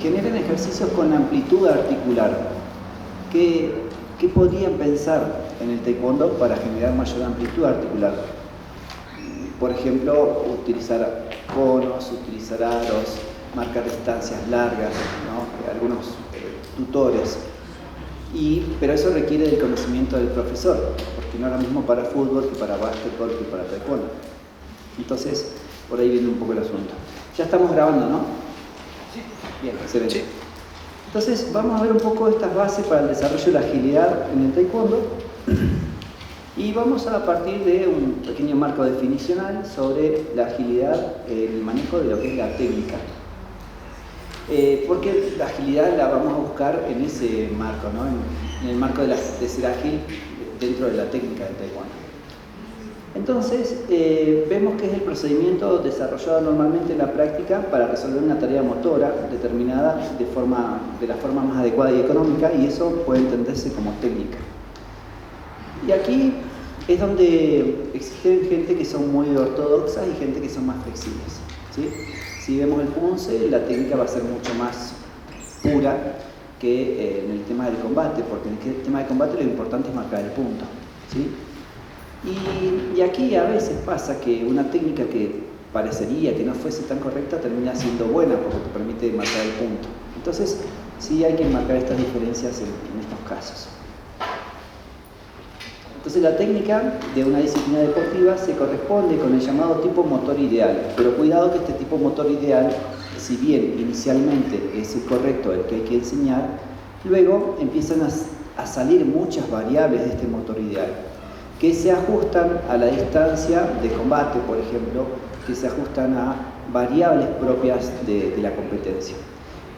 Generen ejercicios con amplitud articular. ¿Qué podrían pensar en el taekwondo para generar mayor amplitud articular? Por ejemplo, utilizar conos, utilizar aros, marcar distancias largas, ¿no? Algunos tutores. Pero eso requiere del conocimiento del profesor, porque no es lo mismo para fútbol que para básquetbol que para taekwondo. Entonces, por ahí viene un poco el asunto. Ya estamos grabando, ¿no? Sí. Bien, excelente. Sí. Entonces, vamos a ver un poco estas bases para el desarrollo de la agilidad en el taekwondo. Y vamos a partir de un pequeño marco definicional sobre la agilidad en el manejo de lo que es la técnica. Porque la agilidad la vamos a buscar en ese marco, ¿no? En el marco de ser ágil dentro de la técnica del taekwondo. Entonces, vemos que es el procedimiento desarrollado normalmente en la práctica para resolver una tarea motora determinada de la forma más adecuada y económica, y eso puede entenderse como técnica. Y aquí es donde existen gente que son muy ortodoxas y gente que son más flexibles, ¿sí? Si vemos el punce, la técnica va a ser mucho más pura que en el tema del combate, porque en el tema del combate lo importante es marcar el punto, ¿sí? Y aquí a veces pasa que una técnica que parecería que no fuese tan correcta termina siendo buena porque te permite marcar el punto. Entonces, sí hay que marcar estas diferencias en estos casos. Entonces, la técnica de una disciplina deportiva se corresponde con el llamado tipo motor ideal. Pero cuidado que este tipo motor ideal, si bien inicialmente es el correcto, el que hay que enseñar, luego empiezan a salir muchas variables de este motor ideal, que se ajustan a la distancia de combate, por ejemplo, que se ajustan a variables propias de la competencia.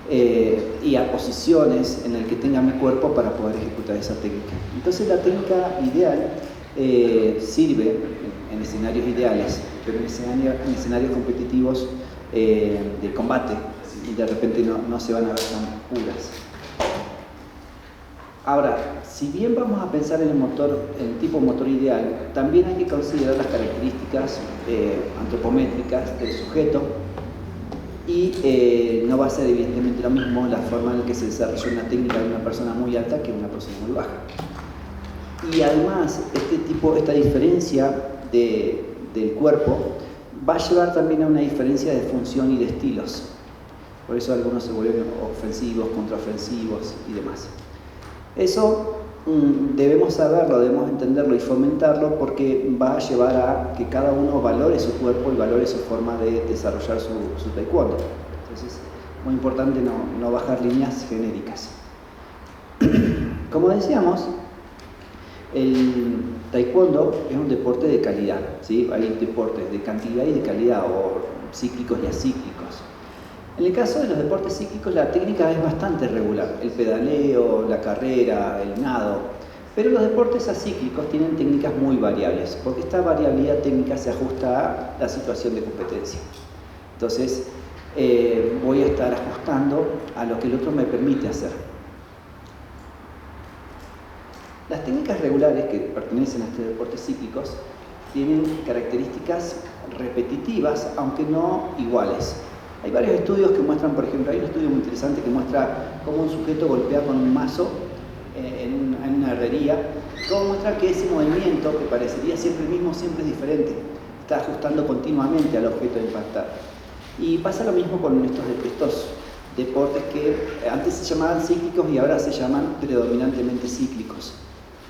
Y a posiciones en las que tenga mi cuerpo para poder ejecutar esa técnica. Entonces la técnica ideal sirve en escenarios ideales, pero en escenarios competitivos de combate, y de repente no se van a ver tan puras. Ahora, si bien vamos a pensar en el tipo motor ideal, también hay que considerar las características antropométricas del sujeto. Y no va a ser evidentemente lo mismo la forma en la que se desarrolla una técnica de una persona muy alta que una persona muy baja. Y además, esta diferencia del cuerpo va a llevar también a una diferencia de función y de estilos. Por eso algunos se vuelven ofensivos, contraofensivos y demás. Eso debemos saberlo, debemos entenderlo y fomentarlo, porque va a llevar a que cada uno valore su cuerpo y valore su forma de desarrollar su taekwondo. Entonces, muy importante no bajar líneas genéricas. Como decíamos, el taekwondo es un deporte de calidad, ¿sí? Hay deportes de cantidad y de calidad, o cíclicos y acíclicos. En el caso de los deportes cíclicos, la técnica es bastante regular: el pedaleo, la carrera, el nado. Pero los deportes acíclicos tienen técnicas muy variables, porque esta variabilidad técnica se ajusta a la situación de competencia. Entonces, voy a estar ajustando a lo que el otro me permite hacer. Las técnicas regulares que pertenecen a estos deportes cíclicos tienen características repetitivas, aunque no iguales. Hay varios estudios que muestran, por ejemplo, hay un estudio muy interesante que muestra cómo un sujeto golpea con un mazo en una herrería, cómo muestra que ese movimiento, que parecería siempre el mismo, siempre es diferente, está ajustando continuamente al objeto de impactar. Y pasa lo mismo con estos deportes que antes se llamaban cíclicos y ahora se llaman predominantemente cíclicos.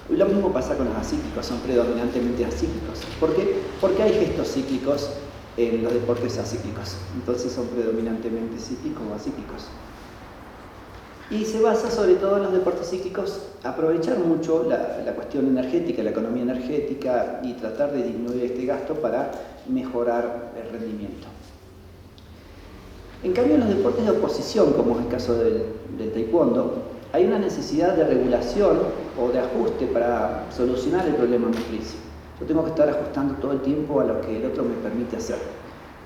Y lo mismo pasa con los acíclicos, son predominantemente acíclicos. ¿Por qué? Porque hay gestos cíclicos en los deportes acíclicos, entonces son predominantemente cíclicos o acíclicos. Y se basa sobre todo en los deportes cíclicos aprovechar mucho la cuestión energética, la economía energética, y tratar de disminuir este gasto para mejorar el rendimiento. En cambio, en los deportes de oposición, como es el caso del taekwondo, hay una necesidad de regulación o de ajuste para solucionar el problema motriz. Yo tengo que estar ajustando todo el tiempo a lo que el otro me permite hacer,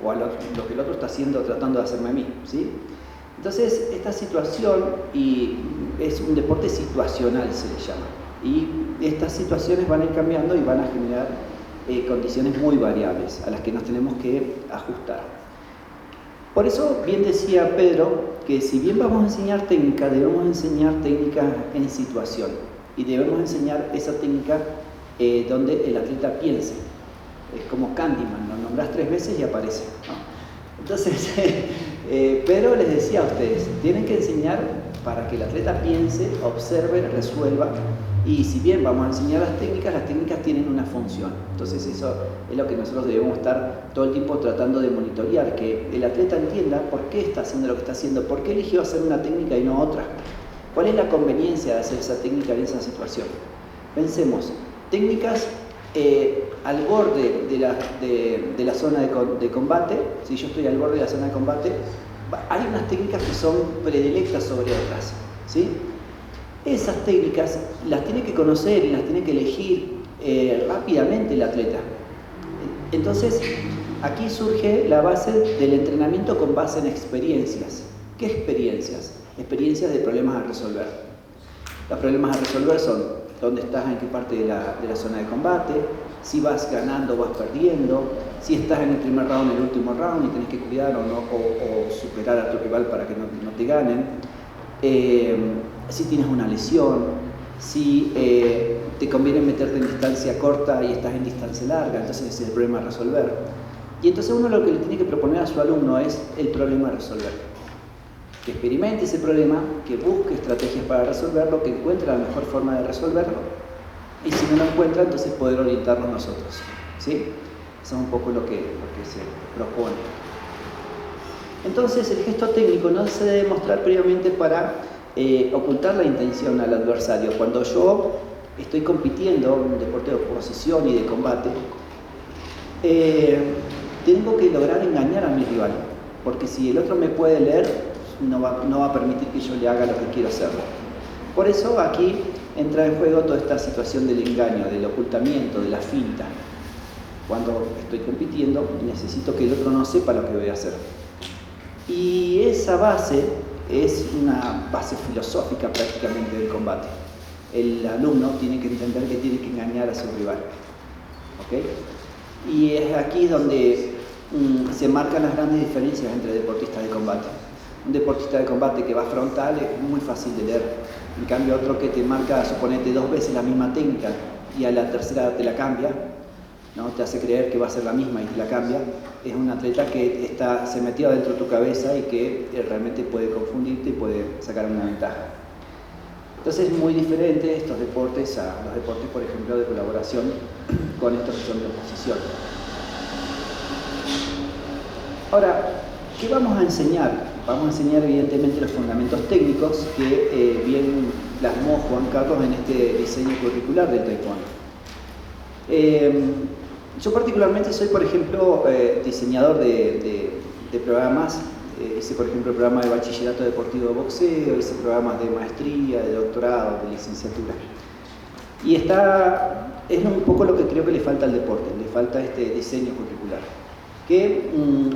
o a lo que el otro está haciendo, tratando de hacerme a mí, ¿sí? Entonces, esta situación es un deporte situacional, se le llama. Y estas situaciones van a ir cambiando y van a generar condiciones muy variables a las que nos tenemos que ajustar. Por eso, bien decía Pedro, que si bien vamos a enseñar técnica, debemos enseñar técnica en situación y debemos enseñar esa técnica donde el atleta piense. Es como Candyman, lo nombras 3 veces y aparece, ¿no? Entonces, pero les decía a ustedes, tienen que enseñar para que el atleta piense, observe, resuelva. Y si bien vamos a enseñar las técnicas tienen una función. Entonces eso es lo que nosotros debemos estar todo el tiempo tratando de monitorear, que el atleta entienda por qué está haciendo lo que está haciendo, por qué eligió hacer una técnica y no otra. ¿Cuál es la conveniencia de hacer esa técnica en esa situación? Pensemos, técnicas al borde de la zona de combate. Si yo estoy al borde de la zona de combate, hay unas técnicas que son predilectas sobre otras, ¿sí? Esas técnicas las tiene que conocer y las tiene que elegir rápidamente el atleta. Entonces, aquí surge la base del entrenamiento con base en experiencias. ¿Qué experiencias? Experiencias de problemas a resolver. Los problemas a resolver son dónde estás, en qué parte de la zona de combate, si vas ganando o vas perdiendo, si estás en el primer round o en el último round y tenés que cuidar o superar a tu rival para que no te ganen. Si tienes una lesión, si te conviene meterte en distancia corta y estás en distancia larga, entonces ese es el problema a resolver. Y entonces uno lo que le tiene que proponer a su alumno es el problema a resolver. Que experimente ese problema, que busque estrategias para resolverlo, que encuentre la mejor forma de resolverlo, y si no lo encuentra, entonces poder orientarnos nosotros, ¿sí? Eso es un poco lo que se propone. Entonces el gesto técnico no se debe mostrar previamente para ocultar la intención al adversario. Cuando yo estoy compitiendo en un deporte de oposición y de combate, tengo que lograr engañar a mi rival, porque si el otro me puede leer, no va a permitir que yo le haga lo que quiero hacerlo. Por eso aquí entra en juego toda esta situación del engaño, del ocultamiento, de la finta. Cuando estoy compitiendo, necesito que el otro no sepa lo que voy a hacer. Y esa base es una base filosófica prácticamente del combate. El alumno tiene que entender que tiene que engañar a su rival, ¿ok? Y es aquí donde se marcan las grandes diferencias entre deportistas de combate. Un deportista de combate que va frontal es muy fácil de leer. En cambio, otro que te marca, suponete, 2 veces la misma técnica y a la tercera te la cambia, ¿no? Te hace creer que va a ser la misma y te la cambia. Es un atleta que se metió dentro de tu cabeza y que realmente puede confundirte y puede sacar una ventaja. Entonces es muy diferente estos deportes a los deportes, por ejemplo, de colaboración con estos que son de oposición. Ahora, ¿qué vamos a enseñar? Vamos a enseñar evidentemente los fundamentos técnicos que bien plasmó Juan Carlos en este diseño curricular del taekwondo. Yo particularmente soy, por ejemplo, diseñador de programas. Hice, por ejemplo, el programa de bachillerato deportivo de boxeo, hice programas de maestría, de doctorado, de licenciatura. Y es un poco lo que creo que le falta al deporte, le falta este diseño curricular. Que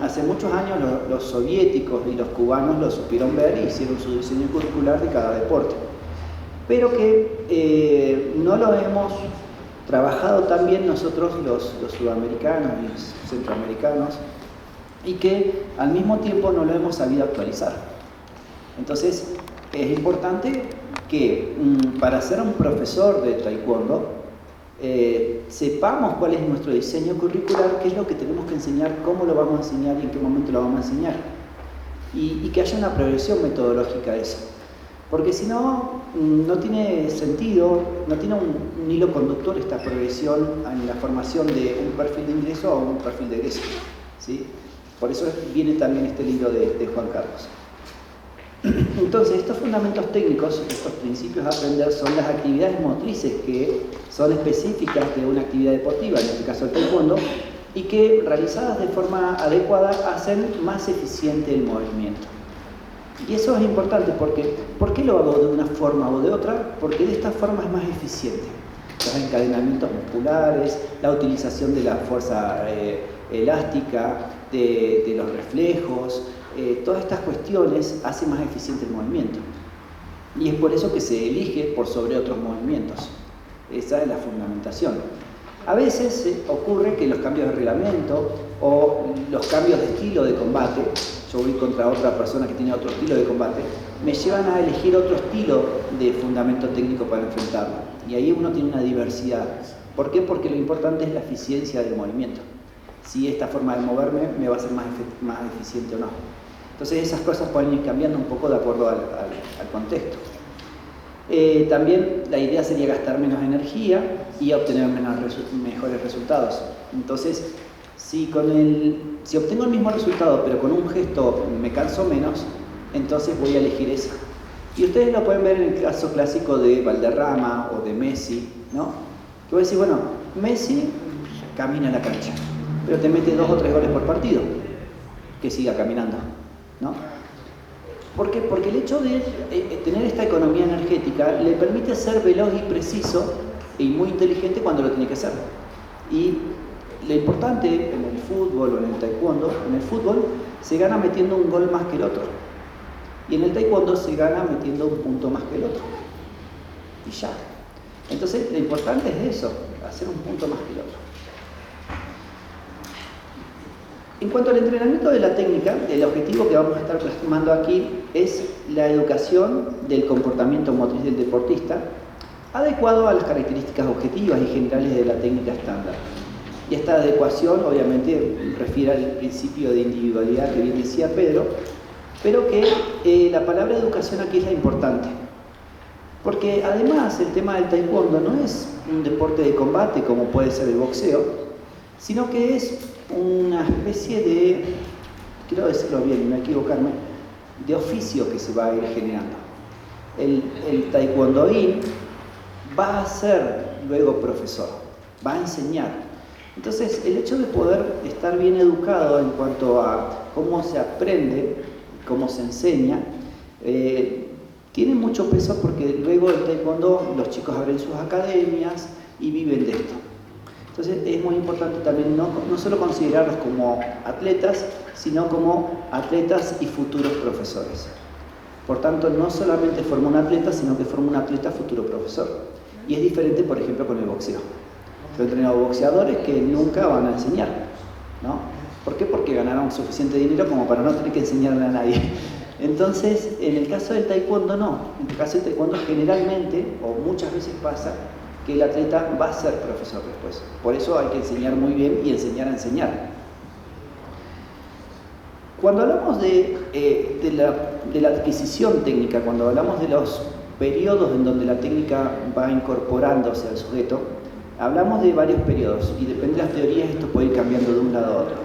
hace muchos años los soviéticos y los cubanos lo supieron ver e hicieron su diseño curricular de cada deporte. Pero que no lo hemos trabajado tan bien nosotros los sudamericanos y los centroamericanos, y que al mismo tiempo no lo hemos sabido actualizar. Entonces es importante que para ser un profesor de taekwondo sepamos cuál es nuestro diseño curricular, qué es lo que tenemos que enseñar, cómo lo vamos a enseñar y en qué momento lo vamos a enseñar, y que haya una progresión metodológica de eso. Porque si no, no tiene sentido, no tiene un hilo conductor esta progresión en la formación de un perfil de ingreso a un perfil de egreso, ¿sí? Por eso viene también este libro de Juan Carlos. Entonces, estos fundamentos técnicos, estos principios a aprender, son las actividades motrices que son específicas de una actividad deportiva, en este caso el taekwondo, y que realizadas de forma adecuada hacen más eficiente el movimiento. Y eso es importante porque, ¿por qué lo hago de una forma o de otra? Porque de esta forma es más eficiente. Los encadenamientos musculares, la utilización de la fuerza elástica, de los reflejos, todas estas cuestiones hacen más eficiente el movimiento. Y es por eso que se elige por sobre otros movimientos. Esa es la fundamentación. A veces ocurre que los cambios de reglamento o los cambios de estilo de combate, yo voy contra otra persona que tiene otro estilo de combate, me llevan a elegir otro estilo de fundamento técnico para enfrentarlo. Y ahí uno tiene una diversidad. ¿Por qué? Porque lo importante es la eficiencia del movimiento. Si esta forma de moverme me va a ser más eficiente o no. Entonces esas cosas pueden ir cambiando un poco de acuerdo al contexto. También la idea sería gastar menos energía y obtener mejores resultados. Entonces, si obtengo el mismo resultado pero con un gesto me canso menos, entonces voy a elegir esa. Y ustedes lo pueden ver en el caso clásico de Valderrama o de Messi, ¿no? Que voy a decir, bueno, Messi camina a la cancha, pero te mete 2 o 3 goles por partido, que siga caminando, ¿no? ¿Por qué? Porque el hecho de tener esta economía energética le permite ser veloz y preciso y muy inteligente cuando lo tiene que hacer. Y lo importante en el fútbol o en el taekwondo, en el fútbol se gana metiendo un gol más que el otro. Y en el taekwondo se gana metiendo un punto más que el otro. Y ya. Entonces lo importante es eso, hacer un punto más que el otro. En cuanto al entrenamiento de la técnica, el objetivo que vamos a estar plasmando aquí es la educación del comportamiento motriz del deportista, adecuado a las características objetivas y generales de la técnica estándar. Y esta adecuación obviamente refiere al principio de individualidad que bien decía Pedro, pero que la palabra educación aquí es la importante. Porque además el tema del taekwondo no es un deporte de combate como puede ser el boxeo, sino que es una especie de, quiero decirlo bien, no equivocarme, de oficio que se va a ir generando. El taekwondoín va a ser luego profesor, va a enseñar. Entonces, el hecho de poder estar bien educado en cuanto a cómo se aprende, cómo se enseña, tiene mucho peso porque luego el taekwondo, los chicos abren sus academias y viven de esto. Entonces es muy importante también no solo considerarlos como atletas, sino como atletas y futuros profesores. Por tanto, no solamente forma un atleta, sino que forma un atleta futuro profesor. Y es diferente, por ejemplo, con el boxeo. Yo he entrenado boxeadores que nunca van a enseñar, ¿no? ¿Por qué? Porque ganaron suficiente dinero como para no tener que enseñarle a nadie. Entonces, en el caso del taekwondo no. En el caso del taekwondo generalmente, o muchas veces pasa, que el atleta va a ser profesor después. Por eso hay que enseñar muy bien y enseñar a enseñar. Cuando hablamos de la adquisición técnica, cuando hablamos de los periodos en donde la técnica va incorporándose al sujeto, hablamos de varios periodos y depende de las teorías esto puede ir cambiando de un lado a otro.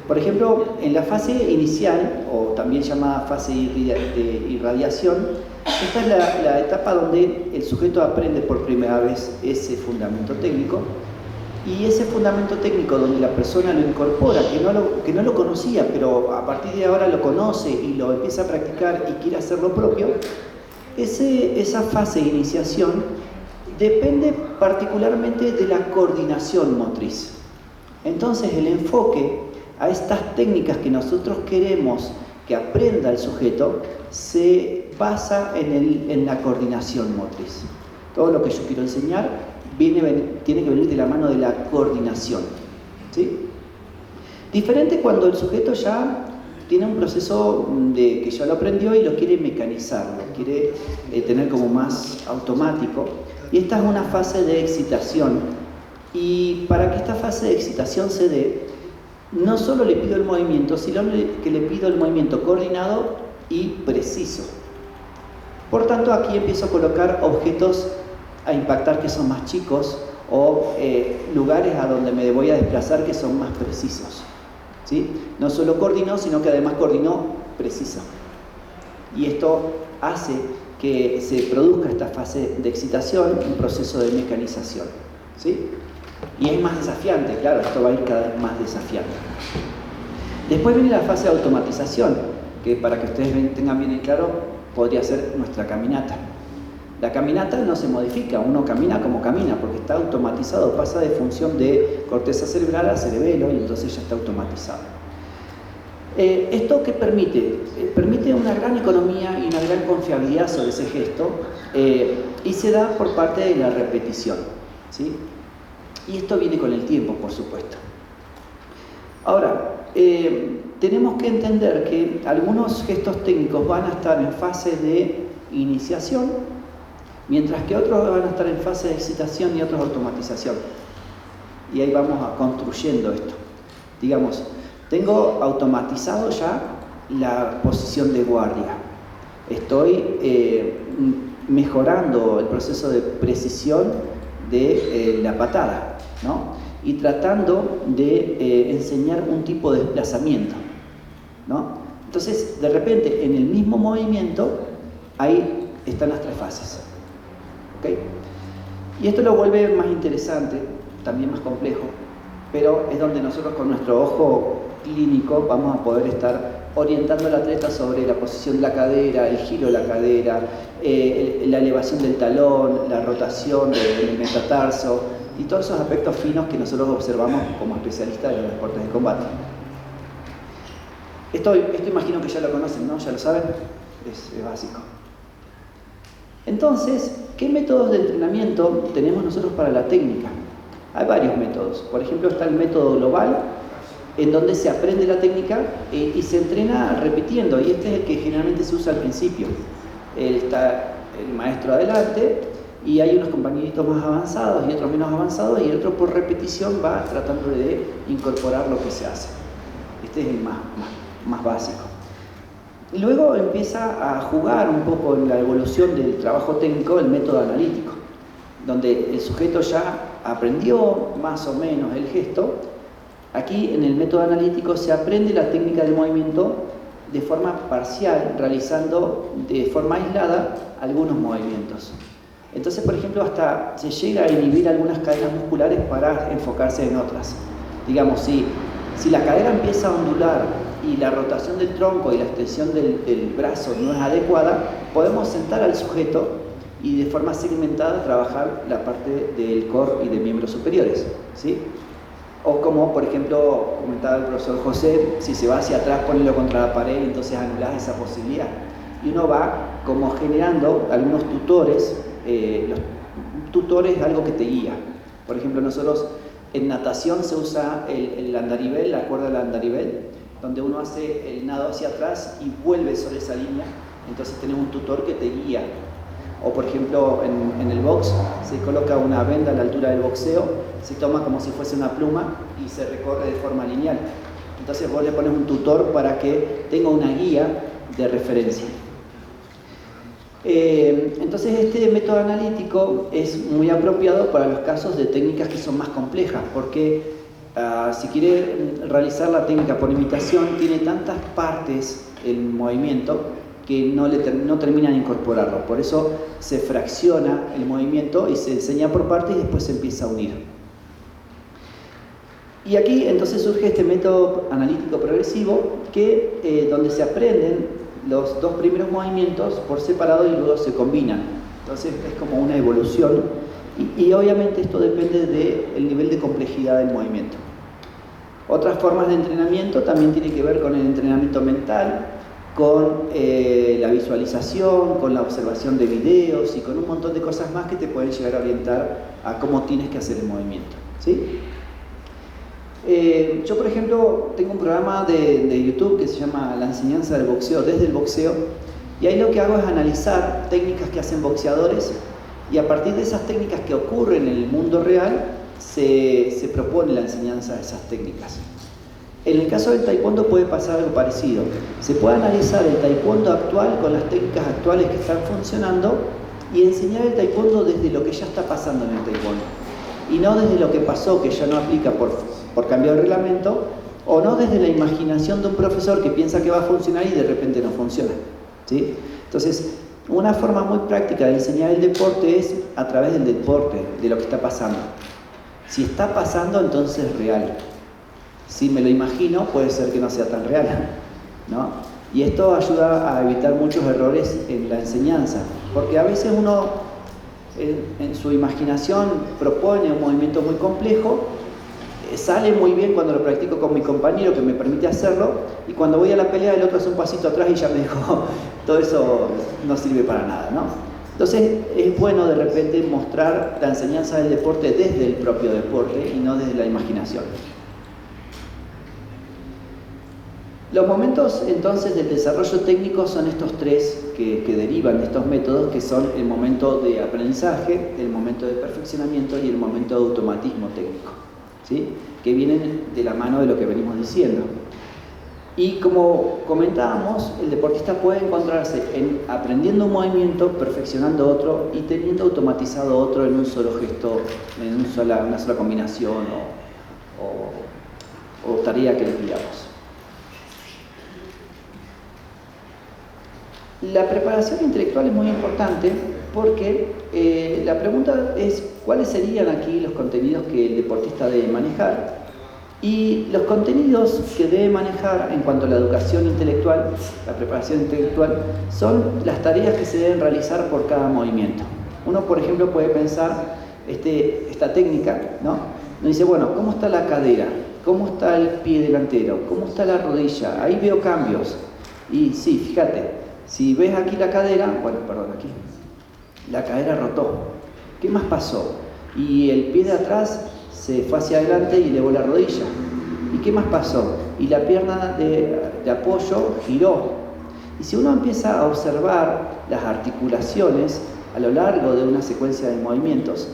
Por ejemplo, en la fase inicial, o también llamada fase de irradiación, esta es la etapa donde el sujeto aprende por primera vez ese fundamento técnico, y ese fundamento técnico donde la persona lo incorpora, que no lo conocía, pero a partir de ahora lo conoce y lo empieza a practicar y quiere hacer lo propio, esa fase de iniciación depende particularmente de la coordinación motriz. Entonces el enfoque a estas técnicas que nosotros queremos que aprenda el sujeto se basa en la coordinación motriz. Todo lo que yo quiero enseñar tiene que venir de la mano de la coordinación, ¿sí? Diferente cuando el sujeto ya tiene un proceso que ya lo aprendió y lo quiere mecanizar, lo quiere tener como más automático. Y esta es una fase de excitación. Y para que esta fase de excitación se dé, no solo le pido el movimiento, sino que le pido el movimiento coordinado y preciso. Por tanto, aquí empiezo a colocar objetos a impactar que son más chicos o lugares a donde me voy a desplazar que son más precisos, ¿sí? No solo coordino, sino que además coordino preciso. Y esto hace que se produzca esta fase de excitación, un proceso de mecanización, ¿sí? Y es más desafiante, claro, esto va a ir cada vez más desafiante. Después viene la fase de automatización, que para que ustedes tengan bien en claro, podría ser nuestra caminata. La caminata no se modifica, uno camina como camina, porque está automatizado, pasa de función de corteza cerebral a cerebelo y entonces ya está automatizado. ¿Esto qué permite? Permite una gran economía y una gran confiabilidad sobre ese gesto y se da por parte de la repetición, ¿sí? Y esto viene con el tiempo, por supuesto. Ahora, tenemos que entender que algunos gestos técnicos van a estar en fase de iniciación, mientras que otros van a estar en fase de excitación y otros automatización. Y ahí vamos construyendo esto. Digamos, tengo automatizado ya la posición de guardia. Estoy mejorando el proceso de precisión de la patada, ¿no? Y tratando de enseñar un tipo de desplazamiento, ¿no? Entonces, de repente, en el mismo movimiento, ahí están las tres fases, ¿ok? Y esto lo vuelve más interesante, también más complejo, pero es donde nosotros con nuestro ojo clínico vamos a poder estar orientando al atleta sobre la posición de la cadera, el giro de la cadera, la elevación del talón, la rotación del metatarso y todos esos aspectos finos que nosotros observamos como especialistas de los deportes de combate. Esto imagino que ya lo conocen, ¿no? ¿Ya lo saben? Es básico. Entonces, ¿qué métodos de entrenamiento tenemos nosotros para la técnica? Hay varios métodos. Por ejemplo, está el método global, en donde se aprende la técnica y se entrena repitiendo, y este es el que generalmente se usa al principio. Está el maestro adelante y hay unos compañeritos más avanzados y otros menos avanzados, y el otro por repetición va tratando de incorporar lo que se hace. Este es el más básico. Y luego empieza a jugar un poco en la evolución del trabajo técnico el método analítico, donde el sujeto ya aprendió más o menos el gesto. Aquí en el método analítico se aprende la técnica de movimiento de forma parcial, realizando de forma aislada algunos movimientos. Entonces, por ejemplo, hasta se llega a inhibir algunas cadenas musculares para enfocarse en otras. Digamos, si la cadera empieza a ondular y la rotación del tronco y la extensión del brazo no es adecuada, podemos sentar al sujeto y de forma segmentada trabajar la parte del core y de miembros superiores, ¿sí? O como, por ejemplo, comentaba el profesor José, si se va hacia atrás, ponelo contra la pared y entonces anulás esa posibilidad. Y uno va como generando algunos tutores. Los tutores es algo que te guía. Por ejemplo, nosotros en natación se usa el andarivel, la cuerda del andarivel, donde uno hace el nado hacia atrás y vuelve sobre esa línea. Entonces tenemos un tutor que te guía. O por ejemplo en el box se coloca una venda a la altura del boxeo, se toma como si fuese una pluma y se recorre de forma lineal. Entonces vos le pones un tutor para que tenga una guía de referencia. Entonces este método analítico es muy apropiado para los casos de técnicas que son más complejas, porque si quiere realizar la técnica por imitación tiene tantas partes el movimiento que no terminan de incorporarlo. Por eso se fracciona el movimiento y se enseña por partes y después se empieza a unir. Y aquí entonces surge este método analítico progresivo donde se aprenden los dos primeros movimientos por separado y luego se combinan. Entonces es como una evolución y obviamente esto depende del nivel de complejidad del movimiento. Otras formas de entrenamiento también tienen que ver con el entrenamiento mental, con la visualización, con la observación de videos y con un montón de cosas más que te pueden llegar a orientar a cómo tienes que hacer el movimiento, ¿sí? Yo, por ejemplo, tengo un programa de YouTube que se llama La enseñanza del boxeo desde el boxeo, y ahí lo que hago es analizar técnicas que hacen boxeadores, y a partir de esas técnicas que ocurren en el mundo real se propone la enseñanza de esas técnicas. En el caso del taekwondo puede pasar algo parecido. Se puede analizar el taekwondo actual con las técnicas actuales que están funcionando y enseñar el taekwondo desde lo que ya está pasando en el taekwondo, y no desde lo que pasó, que ya no aplica por cambiar el reglamento, o no desde la imaginación de un profesor que piensa que va a funcionar y de repente no funciona, ¿sí? Entonces, una forma muy práctica de enseñar el deporte es a través del deporte, de lo que está pasando. Si está pasando, entonces es real. Si me lo imagino, puede ser que no sea tan real, ¿no? Y esto ayuda a evitar muchos errores en la enseñanza, porque a veces uno en su imaginación propone un movimiento muy complejo, sale muy bien cuando lo practico con mi compañero que me permite hacerlo, y cuando voy a la pelea el otro hace un pasito atrás y ya me dijo, todo eso no sirve para nada, ¿no? Entonces es bueno de repente mostrar la enseñanza del deporte desde el propio deporte y no desde la imaginación. Los momentos entonces del desarrollo técnico son estos tres que derivan de estos métodos, que son el momento de aprendizaje, el momento de perfeccionamiento y el momento de automatismo técnico, ¿sí? Que vienen de la mano de lo que venimos diciendo. Y como comentábamos, el deportista puede encontrarse aprendiendo un movimiento, perfeccionando otro y teniendo automatizado otro en un solo gesto, en una sola combinación o tarea que le pidamos. La preparación intelectual es muy importante porque la pregunta es cuáles serían aquí los contenidos que el deportista debe manejar, y los contenidos que debe manejar en cuanto a la educación intelectual, la preparación intelectual, son las tareas que se deben realizar por cada movimiento. Uno, por ejemplo, puede pensar esta técnica, ¿no? Uno dice, bueno, ¿cómo está la cadera? ¿Cómo está el pie delantero? ¿Cómo está la rodilla? Ahí veo cambios. Y sí, fíjate, si ves aquí la cadera, aquí, la cadera rotó. ¿Qué más pasó? Y el pie de atrás se fue hacia adelante y elevó la rodilla. ¿Y qué más pasó? Y la pierna de apoyo giró. Y si uno empieza a observar las articulaciones a lo largo de una secuencia de movimientos,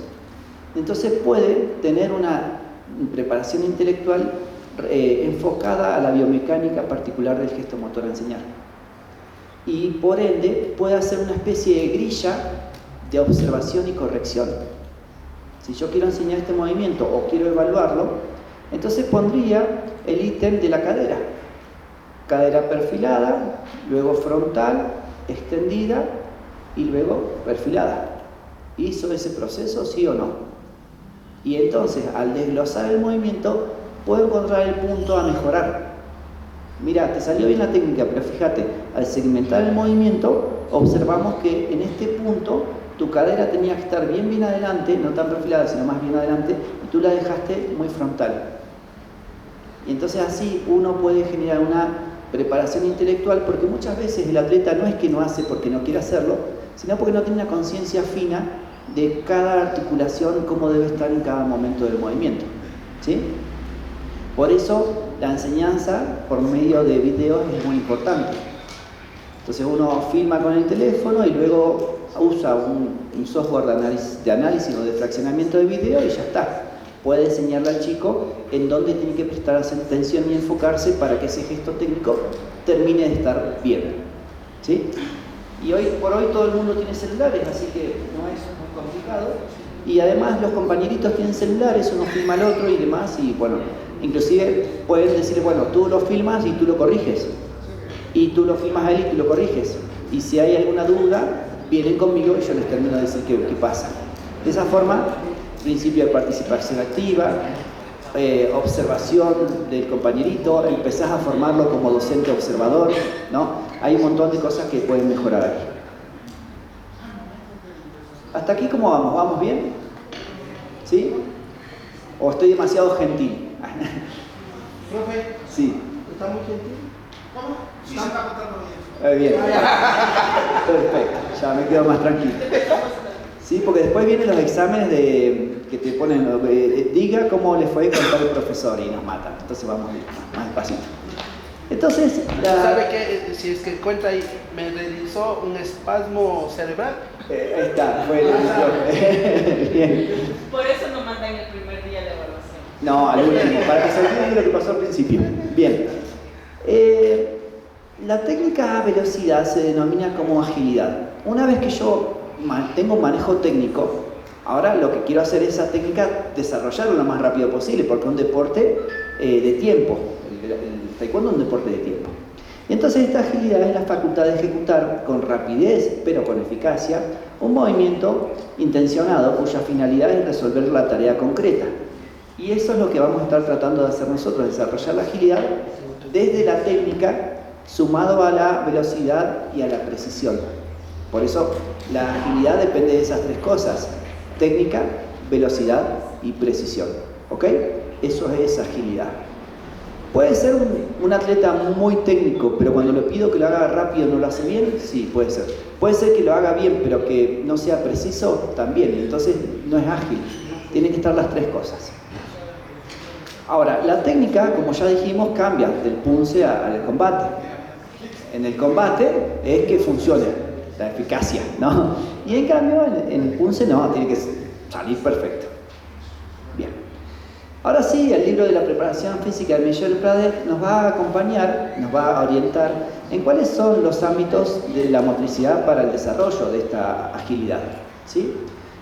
entonces puede tener una preparación intelectual enfocada a la biomecánica particular del gesto motor a enseñar. Y por ende puede hacer una especie de grilla de observación y corrección. Si yo quiero enseñar este movimiento o quiero evaluarlo, entonces pondría el ítem de la cadera. Cadera perfilada, luego frontal, extendida y luego perfilada. ¿Hizo ese proceso, sí o no? Y entonces, al desglosar el movimiento, puedo encontrar el punto a mejorar. Mira, te salió bien la técnica, pero fíjate, al segmentar el movimiento, observamos que en este punto tu cadera tenía que estar bien adelante, no tan perfilada, sino más bien adelante, y tú la dejaste muy frontal. Y entonces así uno puede generar una preparación intelectual, porque muchas veces el atleta no es que no hace porque no quiere hacerlo, sino porque no tiene una conciencia fina de cada articulación, cómo debe estar en cada momento del movimiento, ¿sí? Por eso la enseñanza por medio de videos es muy importante. Entonces uno filma con el teléfono y luego usa un software de análisis o de fraccionamiento de video y ya está. Puede enseñarle al chico en dónde tiene que prestar atención y enfocarse para que ese gesto técnico termine de estar bien, ¿sí? Y hoy por hoy todo el mundo tiene celulares, así que no es muy complicado. Y además los compañeritos tienen celulares, uno filma al otro y demás, y bueno, inclusive pueden decir, bueno, tú lo filmas y tú lo corriges. Y tú lo filmas a él y tú lo corriges. Y si hay alguna duda, vienen conmigo y yo les termino de decir qué pasa. De esa forma, principio de participación activa, observación del compañerito, empezás a formarlo como docente observador, ¿no? Hay un montón de cosas que pueden mejorar aquí. ¿Hasta aquí cómo vamos? ¿Vamos bien? ¿Sí? ¿O estoy demasiado gentil? Profe, sí. ¿está muy gentil? ¿Cómo? Sí, se está contando bien. Bien. Perfecto, ya me quedo más tranquilo. Sí, porque después vienen los exámenes que te ponen, diga cómo le fue con tal profesor y nos matan. Entonces vamos más despacito. Entonces, ¿sabe qué? Si es que cuenta ahí, me realizó un espasmo cerebral. Ahí está, fue el bien. Por eso nos mandan el primer día de evaluación. No, al último, para que se olviden de lo que pasó al principio. Bien. La técnica velocidad se denomina como agilidad. Una vez que yo tengo un manejo técnico, ahora lo que quiero hacer es esa técnica desarrollarla lo más rápido posible, porque es un deporte de tiempo. El taekwondo es un deporte de tiempo. Y entonces esta agilidad es la facultad de ejecutar con rapidez, pero con eficacia, un movimiento intencionado cuya finalidad es resolver la tarea concreta. Y eso es lo que vamos a estar tratando de hacer nosotros, desarrollar la agilidad desde la técnica, sumado a la velocidad y a la precisión. Por eso la agilidad depende de esas tres cosas: técnica, velocidad y precisión. ¿Ok? Eso es agilidad. ¿Puede ser un atleta muy técnico, pero cuando le pido que lo haga rápido no lo hace bien? Sí, puede ser. Puede ser que lo haga bien, pero que no sea preciso también, entonces no es ágil. Tienen que estar las tres cosas. Ahora, la técnica, como ya dijimos, cambia del punce al combate. En el combate es que funcione la eficacia, ¿no? Y en cambio, en el punce no, tiene que salir perfecto. Bien. Ahora sí, el libro de la preparación física de Michel Pradet nos va a acompañar, nos va a orientar en cuáles son los ámbitos de la motricidad para el desarrollo de esta agilidad, ¿sí?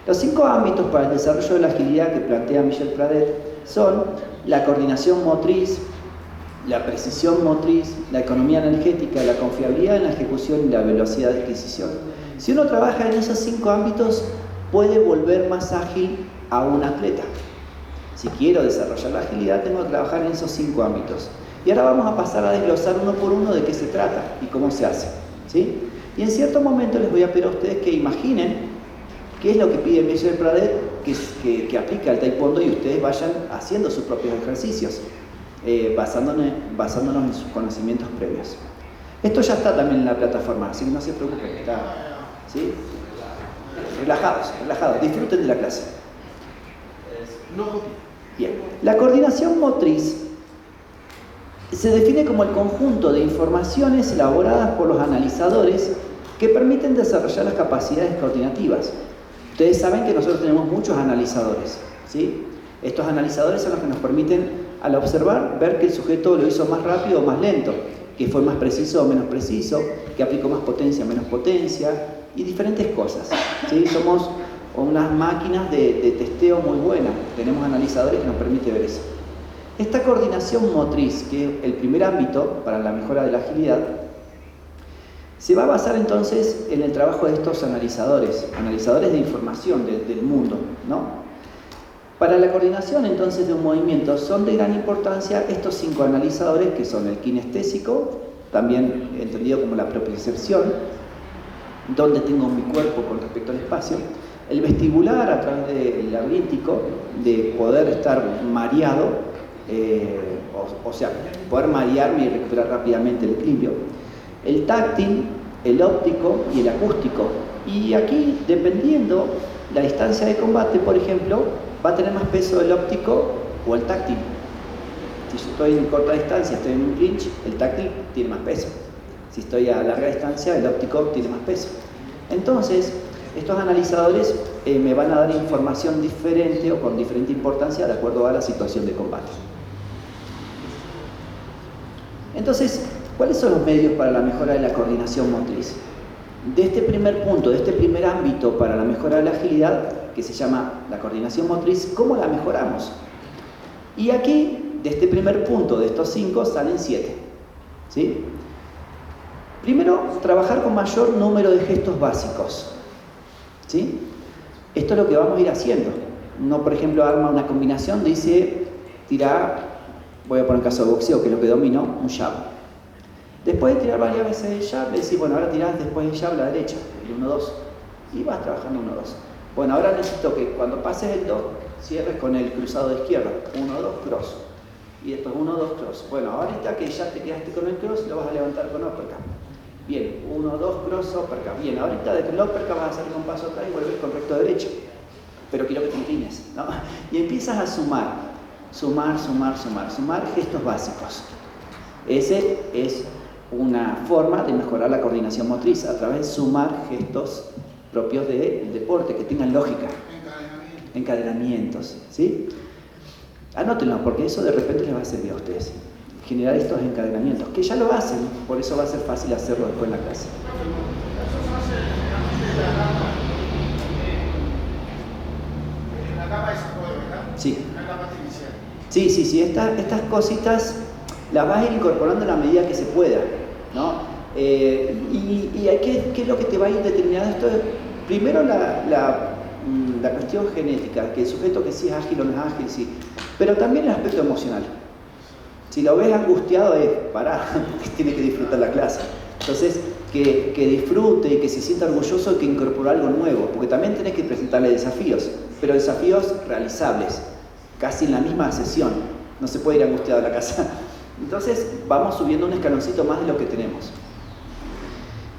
Los 5 ámbitos para el desarrollo de la agilidad que plantea Michel Pradet son la coordinación motriz, la precisión motriz, la economía energética, la confiabilidad en la ejecución y la velocidad de adquisición. Si uno trabaja en esos 5 ámbitos, puede volver más ágil a un atleta. Si quiero desarrollar la agilidad, tengo que trabajar en esos 5 ámbitos. Y ahora vamos a pasar a desglosar uno por uno de qué se trata y cómo se hace, ¿sí? Y en cierto momento les voy a pedir a ustedes que imaginen qué es lo que pide Michel Pradet que aplica el taekwondo y ustedes vayan haciendo sus propios ejercicios, basándonos en sus conocimientos previos. Esto ya está también en la plataforma, así que no se preocupen, está, ¿sí? Relajados, disfruten de la clase. Bien, la coordinación motriz se define como el conjunto de informaciones elaboradas por los analizadores que permiten desarrollar las capacidades coordinativas. Ustedes saben que nosotros tenemos muchos analizadores, ¿sí? Estos analizadores son los que nos permiten, al observar, ver que el sujeto lo hizo más rápido o más lento, que fue más preciso o menos preciso, que aplicó más potencia o menos potencia, y diferentes cosas, ¿sí? Somos unas máquinas de testeo muy buenas, tenemos analizadores que nos permiten ver eso. Esta coordinación motriz, que es el primer ámbito para la mejora de la agilidad, se va a basar entonces en el trabajo de estos analizadores de información del mundo, ¿no? Para la coordinación entonces de un movimiento son de gran importancia estos 5 analizadores, que son el kinestésico, también entendido como la propiocepción, donde tengo mi cuerpo con respecto al espacio, el vestibular a través del laberíntico, de poder estar mareado, o sea, poder marearme y recuperar rápidamente el equilibrio, el táctil, el óptico y el acústico. Y aquí, dependiendo la distancia de combate, por ejemplo, va a tener más peso el óptico o el táctil. Si yo estoy en corta distancia, estoy en un clinch, el táctil tiene más peso. Si estoy a larga distancia, el óptico tiene más peso. Entonces, estos analizadores me van a dar información diferente o con diferente importancia de acuerdo a la situación de combate. Entonces, ¿cuáles son los medios para la mejora de la coordinación motriz? De este primer punto, de este primer ámbito para la mejora de la agilidad, que se llama la coordinación motriz, ¿cómo la mejoramos? Y aquí, de este primer punto, de estos 5, salen 7, ¿sí? Primero, trabajar con mayor número de gestos básicos, ¿sí? Esto es lo que vamos a ir haciendo. Uno, por ejemplo, arma una combinación, dice, tira, voy a poner el caso de boxeo, que es lo que domino, un jab. Después de tirar varias veces el jab, le decís, bueno, ahora tirás después del jab la derecha, el 1-2, y vas trabajando 1-2. Bueno, ahora necesito que cuando pases el 2, cierres con el cruzado de izquierda, 1-2, cross. Y después 1-2, cross. Bueno, ahorita que ya te quedaste con el cross, lo vas a levantar con uppercut. Bien, 1-2, cross, uppercut. Bien, ahorita del uppercut vas a hacer un paso atrás y vuelves con recto derecho. Pero quiero que te inclines, ¿no? Y empiezas a sumar gestos básicos. Ese es una forma de mejorar la coordinación motriz, a través de sumar gestos propios del deporte, que tengan lógica. Encadenamientos, ¿sí? Anótenlo, porque eso de repente les va a servir a ustedes. Generar estos encadenamientos, que ya lo hacen, por eso va a ser fácil hacerlo después en la clase. La capa de apoyo, ¿verdad? Sí. La capa inicial. Sí. Estas cositas las vas a ir incorporando a la medida que se pueda, ¿no? ¿Qué es lo que te va a ir determinando esto? Primero la cuestión genética, que el sujeto que sí es ágil o no es ágil, sí. Pero también el aspecto emocional. Si lo ves angustiado, pará, porque tiene que disfrutar la clase. Entonces, que disfrute y que se sienta orgulloso de que incorporó algo nuevo, porque también tenés que presentarle desafíos, pero desafíos realizables, casi en la misma sesión. No se puede ir angustiado a la casa. Entonces, vamos subiendo un escaloncito más de lo que tenemos.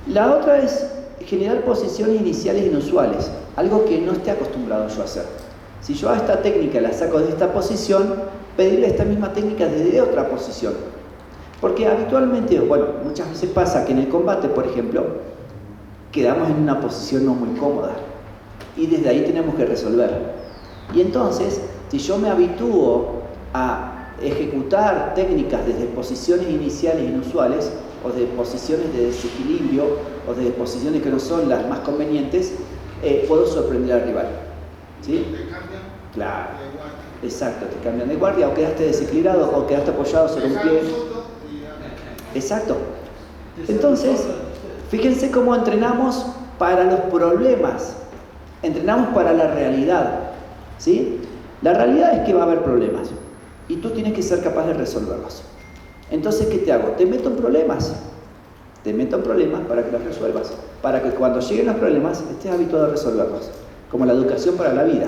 La otra es generar posiciones iniciales inusuales, algo que no esté acostumbrado yo a hacer. Si yo a esta técnica la saco de esta posición, pedirle esta misma técnica desde otra posición. Porque habitualmente, bueno, muchas veces pasa que en el combate, por ejemplo, quedamos en una posición no muy cómoda y desde ahí tenemos que resolver. Y entonces, si yo me habitúo a ejecutar técnicas desde posiciones iniciales inusuales o de posiciones de desequilibrio o de posiciones que no son las más convenientes, puedo sorprender al rival. ¿Sí? Te cambian Claro, de guardia. exacto, te cambian de guardia o quedaste desequilibrado o quedaste apoyado sobre un Dejar pie. un foto y ya. Exacto. Entonces, fíjense cómo entrenamos para los problemas, entrenamos para la realidad, ¿sí? La realidad es que va a haber problemas y tú tienes que ser capaz de resolverlos. Entonces, ¿qué te hago? Te meto en problemas para que los resuelvas, para que cuando lleguen los problemas estés habituado a resolverlos, como la educación para la vida,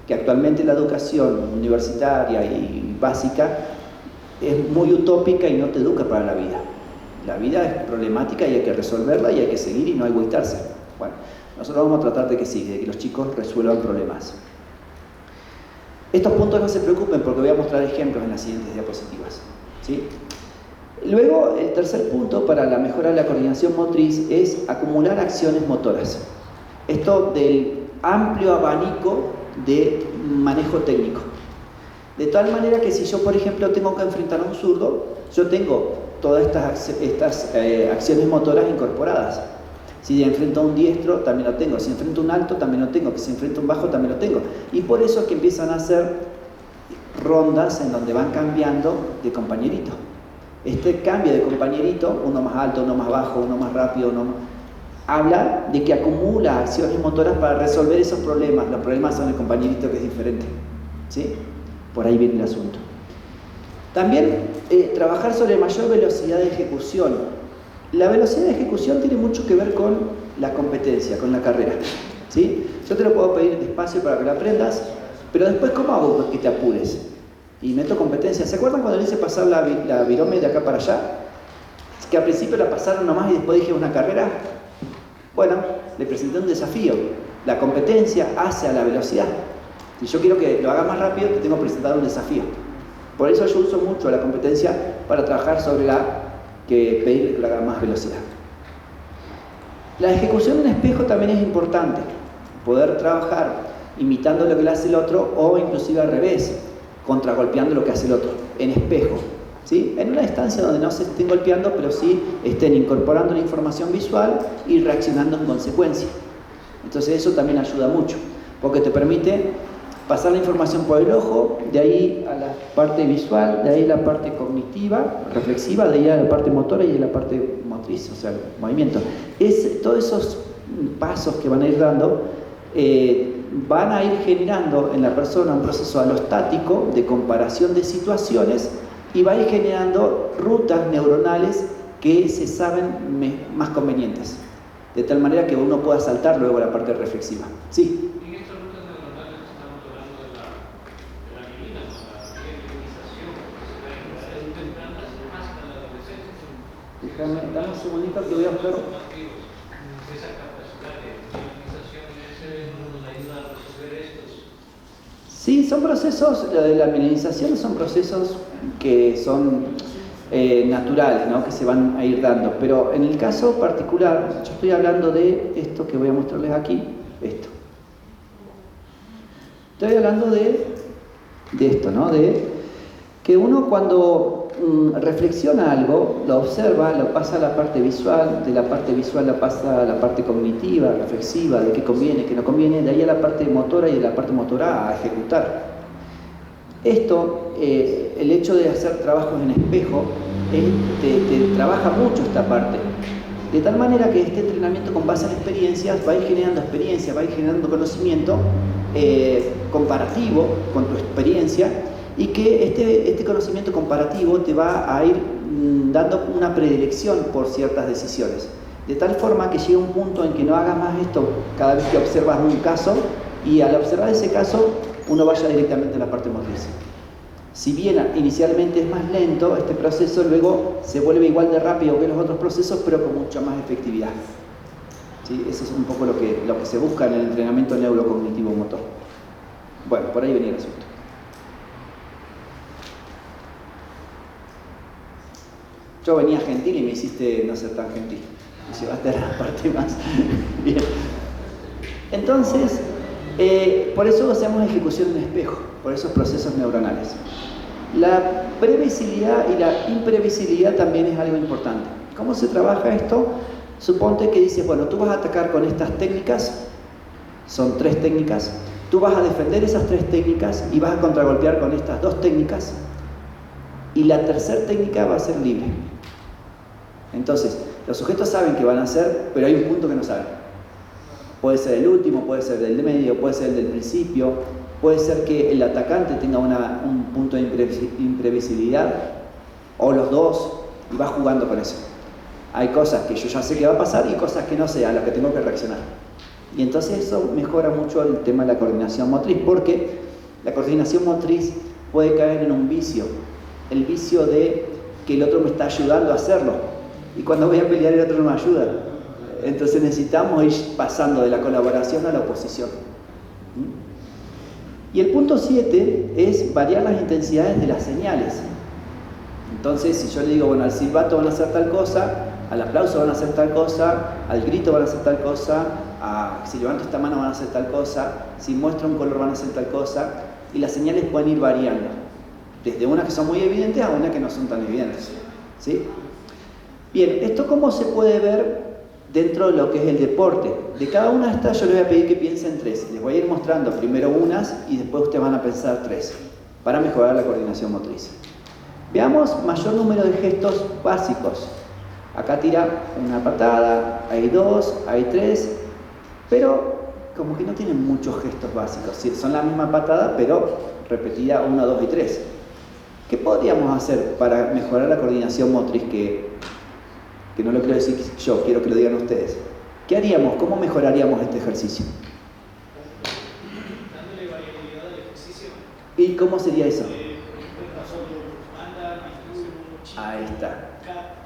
que actualmente la educación universitaria y básica es muy utópica y no te educa para la vida. La vida es problemática y hay que resolverla y hay que seguir y no agüitarse. Bueno, nosotros vamos a tratar de que sí, de que los chicos resuelvan problemas. Estos puntos no se preocupen porque voy a mostrar ejemplos en las siguientes diapositivas, ¿sí? Luego, el tercer punto para la mejora de la coordinación motriz es acumular acciones motoras. Esto del amplio abanico de manejo técnico. De tal manera que si yo, por ejemplo, tengo que enfrentar a un zurdo, yo tengo todas estas acciones motoras incorporadas. Si enfrento a un diestro, también lo tengo. Si enfrento a un alto, también lo tengo. Si enfrento a un bajo, también lo tengo. Y por eso es que empiezan a hacer rondas en donde van cambiando de compañerito. Este cambio de compañerito, uno más alto, uno más bajo, uno más rápido, uno más... habla de que acumula acciones motoras para resolver esos problemas. Los problemas son el compañerito que es diferente, ¿sí? Por ahí viene el asunto. También trabajar sobre mayor velocidad de ejecución. La velocidad de ejecución tiene mucho que ver con la competencia, con la carrera, ¿sí? Yo te lo puedo pedir despacio para que lo aprendas, pero después, ¿cómo hago que te apures? Y meto competencia. ¿Se acuerdan cuando le hice pasar la virome de acá para allá? Que al principio la pasaron nomás y después dije una carrera. Bueno, le presenté un desafío. La competencia hace a la velocidad. Si yo quiero que lo haga más rápido, te tengo que presentar un desafío. Por eso yo uso mucho la competencia para trabajar sobre pedirle que lo haga más velocidad. La ejecución en espejo también es importante. Poder trabajar imitando lo que le hace el otro o inclusive al revés, contragolpeando lo que hace el otro, en espejo, ¿sí? En una distancia donde no se estén golpeando, pero sí estén incorporando la información visual y reaccionando en consecuencia. Entonces eso también ayuda mucho, porque te permite pasar la información por el ojo, de ahí a la parte visual, de ahí a la parte cognitiva, reflexiva, de ahí a la parte motora y a la parte motriz, o sea, el movimiento. Todos esos pasos que van a ir dando van a ir generando en la persona un proceso alostático de comparación de situaciones y va a ir generando rutas neuronales que se saben más convenientes, de tal manera que uno pueda saltar luego a la parte reflexiva. Sí. En estas rutas neuronales estamos hablando de la mielina, ¿no? La mielinización, que se da en edades tempranas hasta la adolescencia. Déjame, dame un segundito que voy a buscar. Esa capacidad de mielinización nos ayuda a resolver estos. Sí, son procesos, lo de la mielinización son procesos que son naturales, ¿no? Que se van a ir dando, pero en el caso particular, yo estoy hablando de esto que voy a mostrarles aquí, esto. Estoy hablando de esto, ¿no? De que uno cuando reflexiona algo, lo observa, lo pasa a la parte visual, de la parte visual la pasa a la parte cognitiva, reflexiva, de qué conviene, qué no conviene, de ahí a la parte motora y de la parte motora a ejecutar. Esto, el hecho de hacer trabajos en espejo, te trabaja mucho esta parte. De tal manera que este entrenamiento con base en experiencias va a ir generando experiencia, va a ir generando conocimiento comparativo con tu experiencia y que este conocimiento comparativo te va a ir dando una predilección por ciertas decisiones. De tal forma que llega un punto en que no hagas más esto cada vez que observas un caso y al observar ese caso uno vaya directamente a la parte motriz. Si bien inicialmente es más lento, este proceso luego se vuelve igual de rápido que los otros procesos, pero con mucha más efectividad. ¿Sí? Eso es un poco lo que se busca en el entrenamiento neurocognitivo motor. Bueno, por ahí venía el asunto. Yo venía gentil y me hiciste no ser tan gentil. Me llevaste a la parte más. Bien. Entonces, por eso hacemos ejecución en espejo, por esos procesos neuronales. La previsibilidad y la imprevisibilidad también es algo importante. ¿Cómo se trabaja esto? Suponte que dices, bueno, tú vas a atacar con estas técnicas, son 3 técnicas, tú vas a defender esas 3 técnicas y vas a contragolpear con estas 2 técnicas, y la tercera técnica va a ser libre. Entonces, los sujetos saben que van a hacer, pero hay un punto que no saben. Puede ser el último, puede ser el del medio, puede ser el del principio, puede ser que el atacante tenga un punto de imprevisibilidad, o los dos, y va jugando con eso. Hay cosas que yo ya sé que va a pasar y cosas que no sé, a las que tengo que reaccionar. Y entonces eso mejora mucho el tema de la coordinación motriz, porque la coordinación motriz puede caer en un vicio, el vicio de que el otro me está ayudando a hacerlo, y cuando voy a pelear el otro no me ayuda. Entonces necesitamos ir pasando de la colaboración a la oposición. Y el punto 7 es variar las intensidades de las señales. Entonces, si yo le digo, bueno, al silbato van a hacer tal cosa, al aplauso van a hacer tal cosa, al grito van a hacer tal cosa, si levanto esta mano van a hacer tal cosa, si muestro un color van a hacer tal cosa, y las señales pueden ir variando, desde unas que son muy evidentes a unas que no son tan evidentes. ¿Sí? Bien, ¿esto cómo se puede ver dentro de lo que es el deporte? De cada una de estas yo les voy a pedir que piensen 3. Les voy a ir mostrando primero unas y después ustedes van a pensar 3 para mejorar la coordinación motriz. Veamos mayor número de gestos básicos. Acá tira una patada, hay 2, hay 3, pero como que no tienen muchos gestos básicos. Sí, son la misma patada, pero repetida 1, 2 y 3. ¿Qué podríamos hacer para mejorar la coordinación motriz? Que no lo quiero decir yo, quiero que lo digan ustedes. ¿Qué haríamos? ¿Cómo mejoraríamos este ejercicio? Dándole variabilidad al ejercicio. ¿Y cómo sería eso? Ahí Ahí está.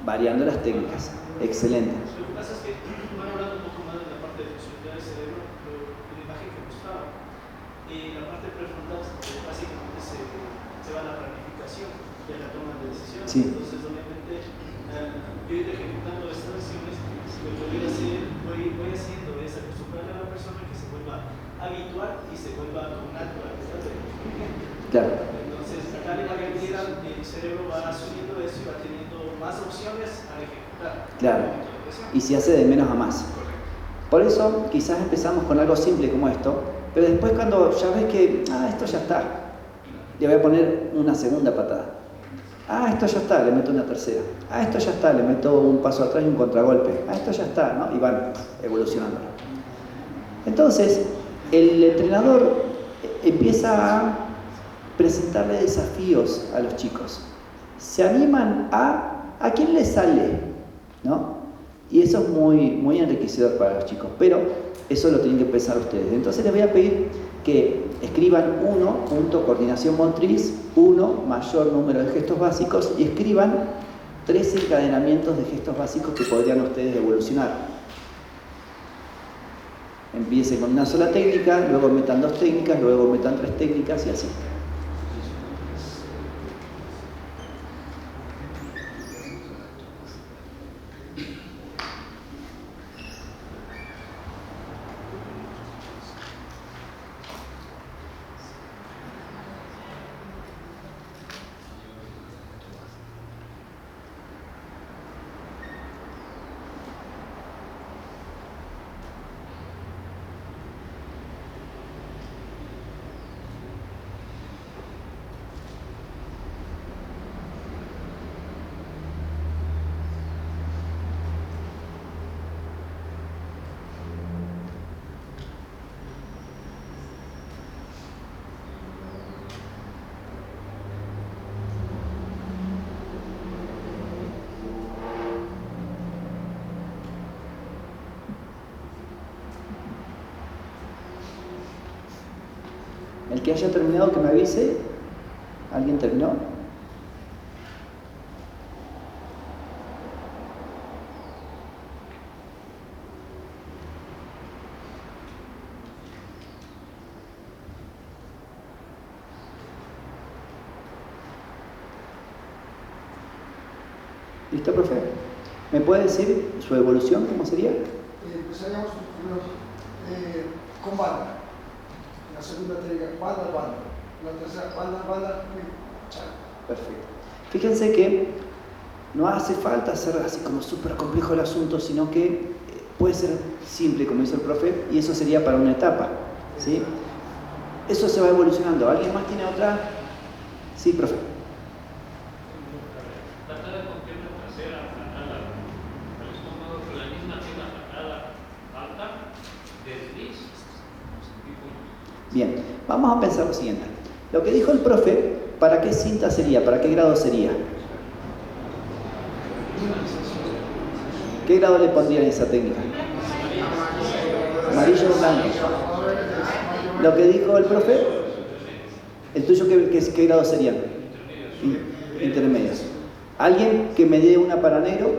Variando las técnicas. Excelente. Lo que pasa es que, bueno, hablando un poco más de la parte de funcionalidad del cerebro, la imagen que mostraba, la parte prefrontal básicamente se va a la planificación y a la toma de decisiones. Sí. Entonces, obviamente, yo ir ejecutando estas acciones, lo que voy haciendo es acostumbrar a la persona que se vuelva habitual y se vuelva natural a esta técnica. Claro. Entonces, acá de variabilidad, el cerebro va asumiendo eso y va teniendo más opciones a ejecutar. Claro. Y se hace de menos a más. Por eso, quizás empezamos con algo simple como esto, pero después cuando ya ves que, esto ya está, le voy a poner una segunda patada. Esto ya está, le meto una tercera. Esto ya está, le meto un paso atrás y un contragolpe. Esto ya está, ¿no? Y van evolucionando. Entonces, el entrenador empieza a presentarle desafíos a los chicos. Se animan a quién les sale, ¿no? Y eso es muy, muy enriquecedor para los chicos, pero eso lo tienen que pensar ustedes. Entonces les voy a pedir que escriban 1, punto, coordinación motriz, 1, mayor número de gestos básicos, y escriban 3 encadenamientos de gestos básicos que podrían ustedes evolucionar. Empiecen con una sola técnica, luego metan 2 técnicas, luego metan 3 técnicas y así. El que haya terminado, que me avise. ¿Alguien terminó? ¿Listo, profe? ¿Me puede decir su evolución? ¿Cómo sería? Empezaríamos primero con banda. La segunda técnica, banda, banda. La tercera, banda, banda, chal. Perfecto. Fíjense que no hace falta hacer así como súper complejo el asunto, sino que puede ser simple, como dice el profe, y eso sería para una etapa, ¿sí? Eso se va evolucionando. ¿Alguien más tiene otra? Sí, profe. Patada con pierna trasera, patada al estómago con la misma pierna, patada alta, desliz. Bien, vamos a pensar lo siguiente. Lo que dijo el profe, ¿para qué cinta sería? ¿Para qué grado sería? ¿Qué grado le pondrían a esa técnica? Amarillo o blanco. Lo que dijo el profe, ¿el tuyo qué grado serían? Intermedios. ¿Alguien que me dé una para negro?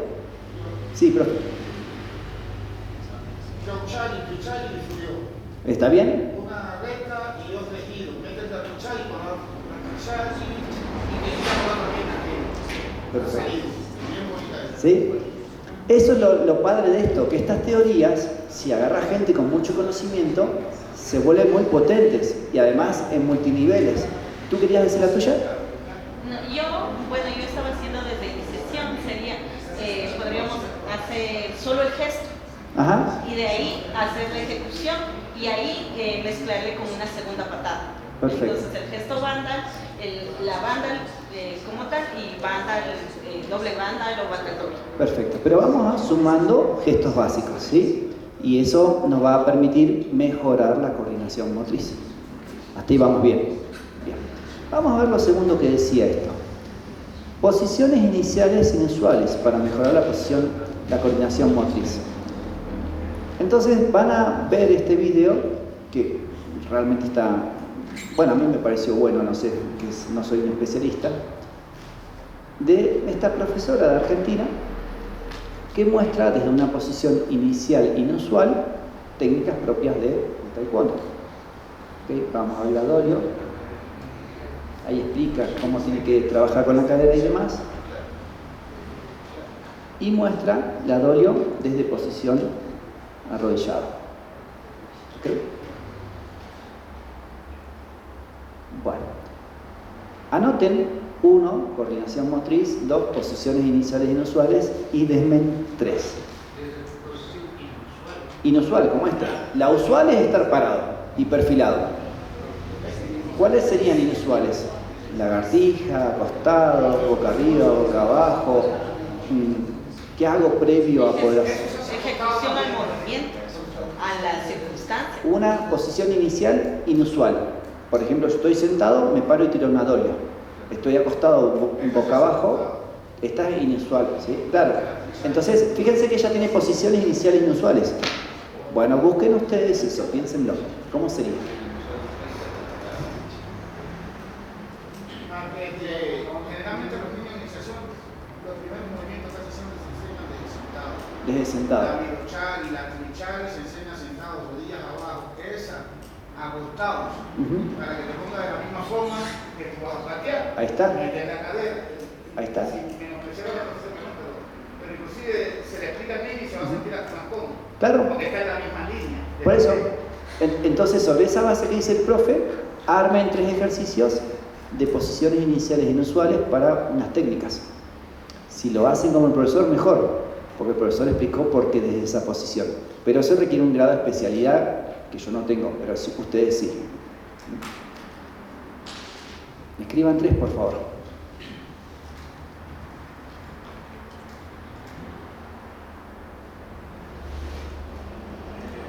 Sí, profe. ¿Está bien? Una recta y otra giro. Métete a tuchar y con la tuchar y Perfecto. bien bonita. ¿Sí? Eso es lo padre de esto, que estas teorías, si agarra gente con mucho conocimiento, se vuelven muy potentes y además en multiniveles. ¿Tú querías decir la tuya? No, yo estaba haciendo desde iniciación, sería, podríamos hacer solo el gesto. Ajá. Y de ahí hacer la ejecución y ahí mezclarle con una segunda patada. Perfecto. Entonces el gesto banda, la banda como tal y banda, doble banda o banda doble. Perfecto, pero vamos sumando gestos básicos, ¿sí? Y eso nos va a permitir mejorar la coordinación motriz. Hasta ahí vamos bien. Bien. Vamos a ver lo segundo que decía esto. Posiciones iniciales inusuales para mejorar la coordinación motriz. Entonces van a ver este video que realmente está, bueno, a mí me pareció bueno, no sé, que no soy un especialista, de esta profesora de Argentina que muestra desde una posición inicial inusual técnicas propias de taekwondo. ¿Okay? Vamos a ver a Dorio, ahí explica cómo tiene que trabajar con la cadera y demás, y muestra la Dorio desde posición arrodillado. ¿Okay? Bueno, anoten 1, coordinación motriz, 2, posiciones iniciales inusuales y desmen 3. Inusual, como esta. La usual es estar parado y perfilado. ¿Cuáles serían inusuales? Lagartija, acostado, boca arriba, boca abajo. ¿Qué hago previo a poder hacer? Ejecución al movimiento, a la circunstancia. Una posición inicial inusual. Por ejemplo, yo estoy sentado, me paro y tiro una dolia. Estoy acostado boca abajo, esta es inusual, ¿sí? Claro. Entonces, fíjense que ella tiene posiciones iniciales inusuales. Bueno, busquen ustedes eso, piénsenlo. ¿Cómo sería? Generalmente los niños de iniciación, los primeros movimientos casi siempre se enseñan desde sentado. Desde sentado. La mirochar y la trichar se enseña sentados, rodillas abajo. Esa, acostados, para que te ponga de la misma forma que tú vas a patear. Ahí está. Meter la cadera. Ahí está. Si menospreciar la profesión, pero inclusive se le explica al niño y se va a sentir hasta más cómodo. Claro. Porque está en la misma línea. Por eso, entonces sobre esa base que dice el profe, armen 3 ejercicios de posiciones iniciales inusuales para unas técnicas. Si lo hacen como el profesor, mejor, porque el profesor explicó por qué desde esa posición. Pero eso requiere un grado de especialidad que yo no tengo, pero ustedes sí. Escriban 3, por favor.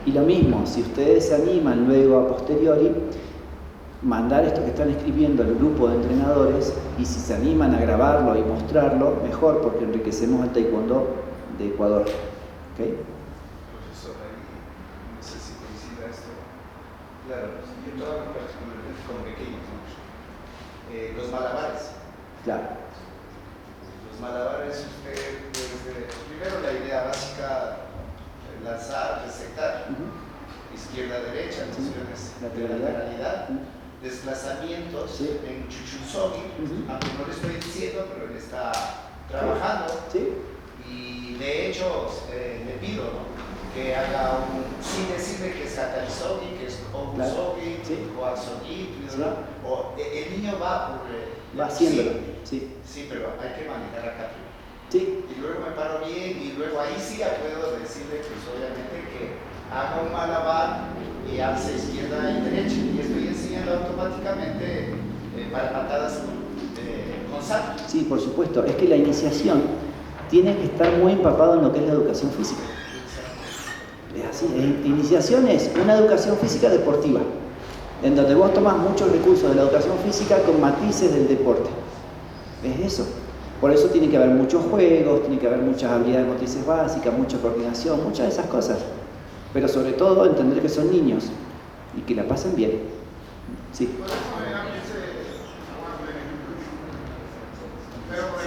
Y lo mismo, si ustedes se animan luego a posteriori, mandar esto que están escribiendo al grupo de entrenadores, y si se animan a grabarlo y mostrarlo, mejor, porque enriquecemos el taekwondo de Ecuador. ¿Okay? Profesor, ahí no sé si coincida esto. Claro, yo trabajo con pequeños, ¿no? Los malabares. Claro. Los malabares, usted desde primero la idea básica, lanzar, resectar, izquierda-derecha, nociones de lateralidad, desplazamientos en Chuchunsogi, aunque no le estoy diciendo, pero él está trabajando. ¿Sí? Y de hecho le pido, ¿no?, que haga sin decirle que es Hatarisogi, que es Obusogi, Sí. o Axogi, Sí. o el niño va por Va haciéndolo. Sí. Sí, pero hay que manejar acá. Sí. Y luego me paro bien y luego ahí sí ya puedo decirle, pues obviamente, que haga un malabar y alce izquierda y derecha. Y estoy enseñando automáticamente para patadas con salto. Sí, por supuesto. Es que la iniciación tiene que estar muy empapado en lo que es la educación física. Es así. Iniciación es una educación física deportiva, en donde vos tomás muchos recursos de la educación física con matices del deporte. Es eso. Por eso tiene que haber muchos juegos, tiene que haber muchas habilidades motrices básicas, mucha coordinación, muchas de esas cosas. Pero sobre todo entender que son niños y que la pasen bien. Sí. Por eso generalmente pero por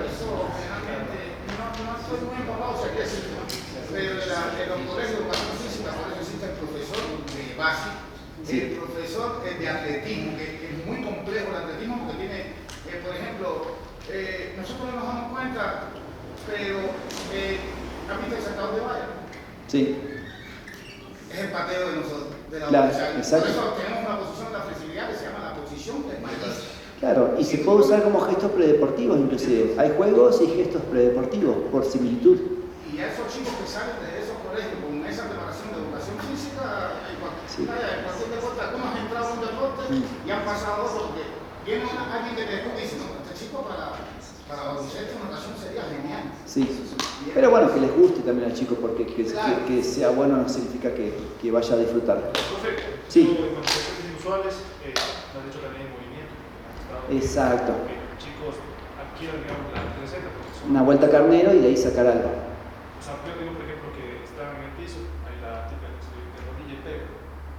eso generalmente no estoy muy empapado, o sea, que es pero en los colegios de educación física, por eso existe el profesor de base, Sí. el profesor de atletismo, que es muy complejo el atletismo porque tiene, por ejemplo, nosotros no nos damos cuenta, pero ¿han visto el saltador de valla? Sí. Es el pateo de nosotros, de la Claro, universidad. exacto. Por eso tenemos una posición de la flexibilidad que se llama la posición permanente. Claro, y se puede usar como gestos predeportivos inclusive. Hay juegos y gestos predeportivos por similitud. Y a esos chicos que salen de esos colegios con esa preparación de educación física, en cualquier deporte, algunos han entrado en un deporte y han pasado otro, porque viene alguien que te escucha y dice, no, este chico para baloncesto, natación sería genial. Sí. Pero bueno, que les guste también al chico, porque que sea bueno no significa que vaya a disfrutar. Profe, Sí. en cuestiones inusuales, lo han hecho también en movimiento. Exacto. Que los chicos adquieran, digamos, la receta. Una vuelta carnero y de ahí sacar algo. O sea, yo digo, por ejemplo, que están en el piso, hay la típica que se de rodilla y pego.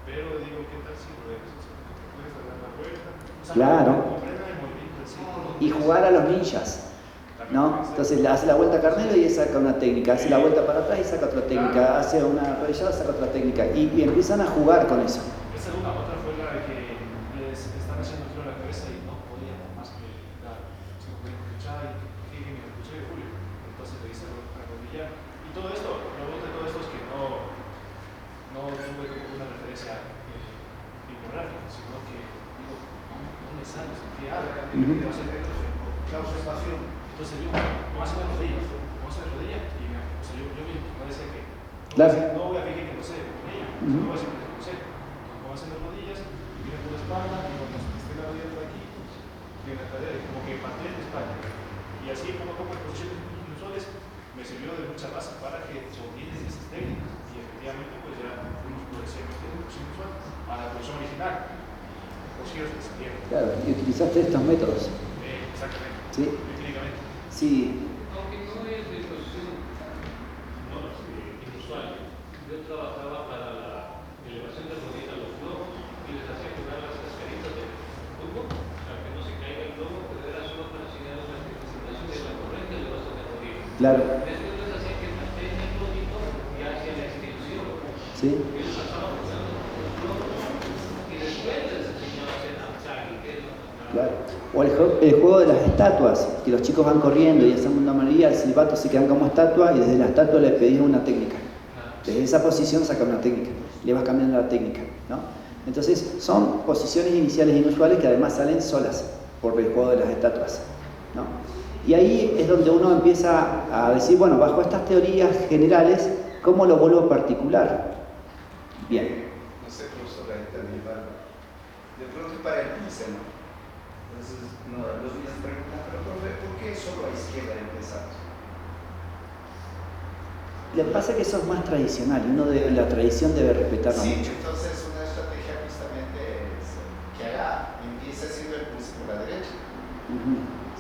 Pero digo, ¿qué tal si puedes dar la vuelta? O sea, Claro. comprendan el movimiento en sí. Y jugar a los ninjas, ¿no? Entonces le hace la vuelta carnero y saca una técnica, hace la vuelta para atrás y saca otra técnica, hace una arrodillada, saca otra técnica, y empiezan a jugar con eso. Esa una, otra fue la de que les están haciendo giro a la cabeza y no podían más que dar, si no podían escuchar y me escuché de Julio, entonces le hice arrodillar. Y todo esto, lo bueno de todo esto es que no tuve como una referencia bibliográfica, sino que digo, no me sale, que haga, que hace La observación. entonces yo, ¿cómo hacen las rodillas? ¿Cómo hacen las rodillas? Y o sea, yo mismo decía que Claro. no voy a fingir que no sé con ella, no voy a decir que no sé. Entonces, ¿cómo hacen las rodillas? Viene por la espalda, y cuando esté la rodilla por aquí, viene la cadera, como que patea la espalda. Y así, poco a poco, en posiciones inusuales, me sirvió de mucha base para que dominen esas técnicas. Y efectivamente, pues ya fuimos progresivamente de posición inusual a la posición original. Los giros que se pierden. Claro, y utilizaste estos métodos. Exactamente. Sí. Técnicamente. Sí. Aunque no es de posición inusual, yo trabajaba para la elevación de rodillas a los globos y les hacía jugar las cascaritas de fútbol para que no se caiga el globo, pero era solo para enseñar la representación de la corriente de los de rodillas. Claro. Después les hacía que mantengan el globito y hacia la extensión. Sí. Ellos pasaban jugando con los globos y después les enseñaba a hacer amsagi, que es lo Claro. O el juego de las estatuas, que los chicos van corriendo y hacen una manera, el silbato se quedan como estatua y desde la estatua le pedís una técnica. Desde esa posición saca una técnica, le vas cambiando la técnica, ¿no? Entonces son posiciones iniciales inusuales que además salen solas por el juego de las estatuas, ¿no? Y ahí es donde uno empieza a decir, bueno, bajo estas teorías generales, ¿cómo lo vuelvo particular? Bien. No sé, profesor, ahí también va. De pronto para el pincel, ¿no? Entonces, los niños preguntan, pero profe, ¿por qué solo a izquierda empezamos? Le pasa que eso es más tradicional y uno de la tradición debe respetarlo Sí, mucho. entonces una estrategia justamente es que empiece haciendo el pulso por la derecha.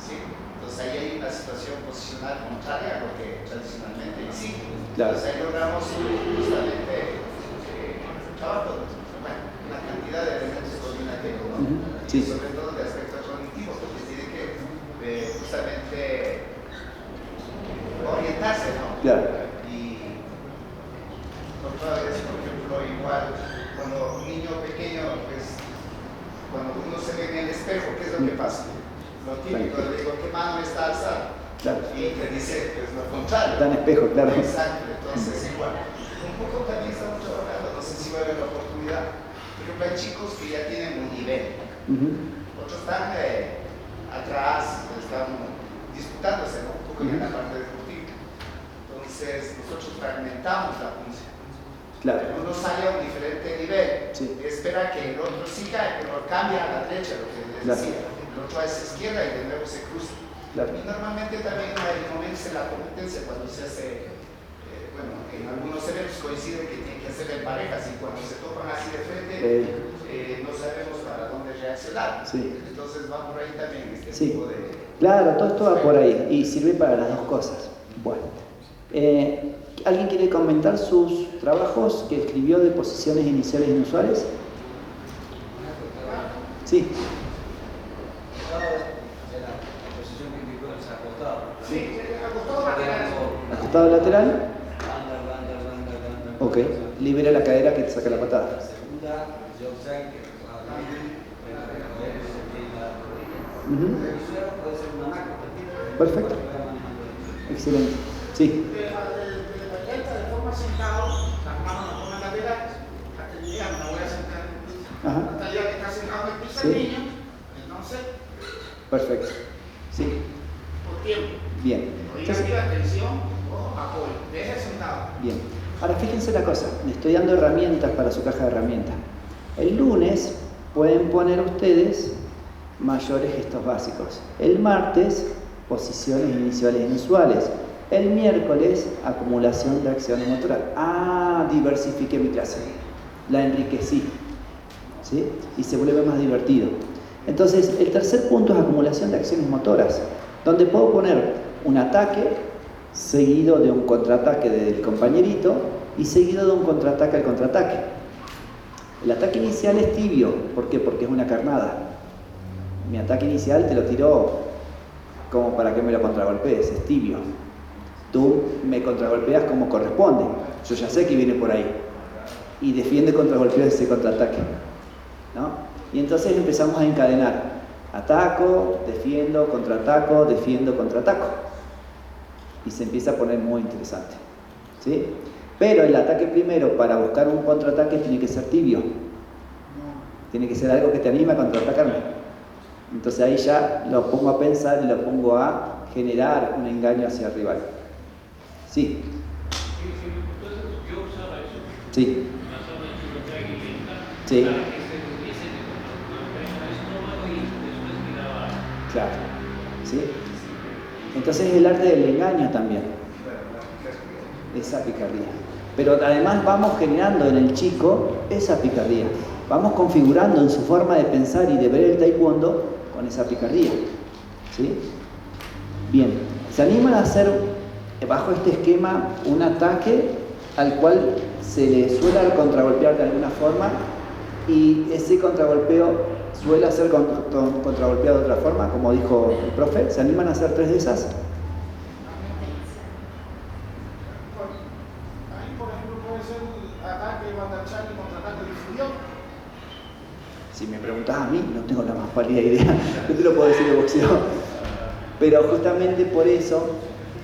¿Sí? Entonces ahí hay una situación posicional contraria a lo que tradicionalmente existe. Claro. Entonces ahí logramos justamente trabajo, bueno, una cantidad de elementos coordinativos, ¿no? Sí. Y sobre todo de aspecto cognitivo, porque tiene que justamente orientarse, ¿no? Claro. Y otra vez, por ejemplo, igual cuando un niño pequeño, pues cuando uno se ve en el espejo, ¿qué es lo que pasa? Lo típico, le digo, ¿qué mano está alzada? Claro. Y te dice, pues lo contrario. Dan espejo, claro. Exacto, entonces igual. Un poco también estamos trabajando, no sé si va a haber la oportunidad. Por ejemplo, hay chicos que ya tienen un nivel. Otros están atrás, están disputándose, ¿no? Un poco en la parte deportiva. Entonces, nosotros fragmentamos la función. Claro. Uno sale a un diferente nivel, Sí. espera que el otro siga, pero cambia a la derecha, lo que les Claro. decía. El otro a esa izquierda y de nuevo se cruza. Claro. Y normalmente también hay momentos en la competencia cuando se hace, bueno, en algunos eventos coincide que tienen que hacer en parejas y cuando se topan así de frente, no sabemos para dónde reaccionar. Sí. Entonces va por ahí también este Sí. tipo de... Claro, todo esto va por ahí y sirve para las dos cosas. Bueno, ¿alguien quiere comentar sus trabajos que escribió de posiciones iniciales inusuales? Sí. Sí, acostado lateral. Acostado lateral. Ok. Libera la cadera que te saca la patada. Perfecto. Excelente. Sí. De forma sentado, las manos las pongo en la cadera, hasta el día me voy a sentar en el piso. Ajá. Hasta el día que está sentado en el piso Sí. el niño, entonces, Perfecto. Sí. por tiempo. Bien. Oiga, aquí la atención, ojo, apoyo, deje sentado. Bien. Ahora fíjense la cosa, le estoy dando herramientas para su caja de herramientas. El lunes pueden poner ustedes mayores gestos básicos. El martes, posiciones iniciales inusuales. El miércoles, acumulación de acciones motoras. Ah, diversifiqué mi clase. La enriquecí. ¿Sí? Y se vuelve más divertido. Entonces, el tercer punto es acumulación de acciones motoras, donde puedo poner un ataque seguido de un contraataque del compañerito y seguido de un contraataque al contraataque. El ataque inicial es tibio. ¿Por qué? Porque es una carnada. Mi ataque inicial te lo tiró como para que me lo contragolpees, es tibio. Tú me contragolpeas como corresponde. Yo ya sé que viene por ahí. Y defiende contragolpear ese contraataque, ¿no? Y entonces empezamos a encadenar. Ataco, defiendo, contraataco, defiendo, contraataco. Y se empieza a poner muy interesante, ¿sí? Pero el ataque primero para buscar un contraataque tiene que ser tibio. Tiene que ser algo que te anime a contraatacarme. Entonces ahí ya lo pongo a pensar y lo pongo a generar un engaño hacia el rival. Sí. Entonces yo usaba eso. Sí. Pasaba el chulotrague lenta Sí. para que se durmiese el estómago y después miraba. Claro. ¿Sí? Entonces es el arte del engaño también. Esa picardía. Pero además vamos generando en el chico esa picardía. Vamos configurando en su forma de pensar y de ver el taekwondo con esa picardía. ¿Sí? Bien. ¿Se animan a hacer bajo este esquema un ataque al cual se le suele contragolpear de alguna forma y ese contragolpeo suele ser contragolpeado de otra forma, como dijo el profe? ¿Se animan a hacer 3 de esas? Ahí, por ejemplo, puede ser ataque, bandachán y contraataque difusión. Si me preguntas a mí, no tengo la más pálida idea, no te lo puedo decir de boxeo. Pero justamente por eso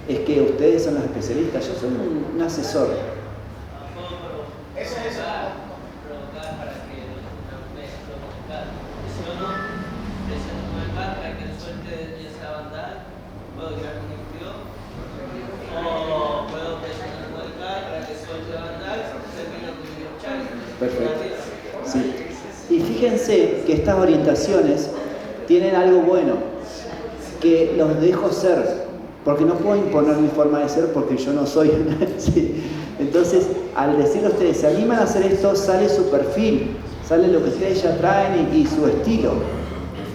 es que ustedes son los especialistas, yo soy un asesor. Esa es provocar para que provocar. Si yo no presiono con el bar para que suelte esa banda, puedo tirar con el frío. O puedo presionar con el bar para que suelte la banda, termino con el chale. Perfecto. Sí. Y fíjense que estas orientaciones tienen algo bueno, que los dejo ser, porque no puedo imponer mi forma de ser porque yo no soy. Sí. Entonces, al decirle a ustedes, se animan a hacer esto, sale su perfil, sale lo que ustedes ya traen y su estilo.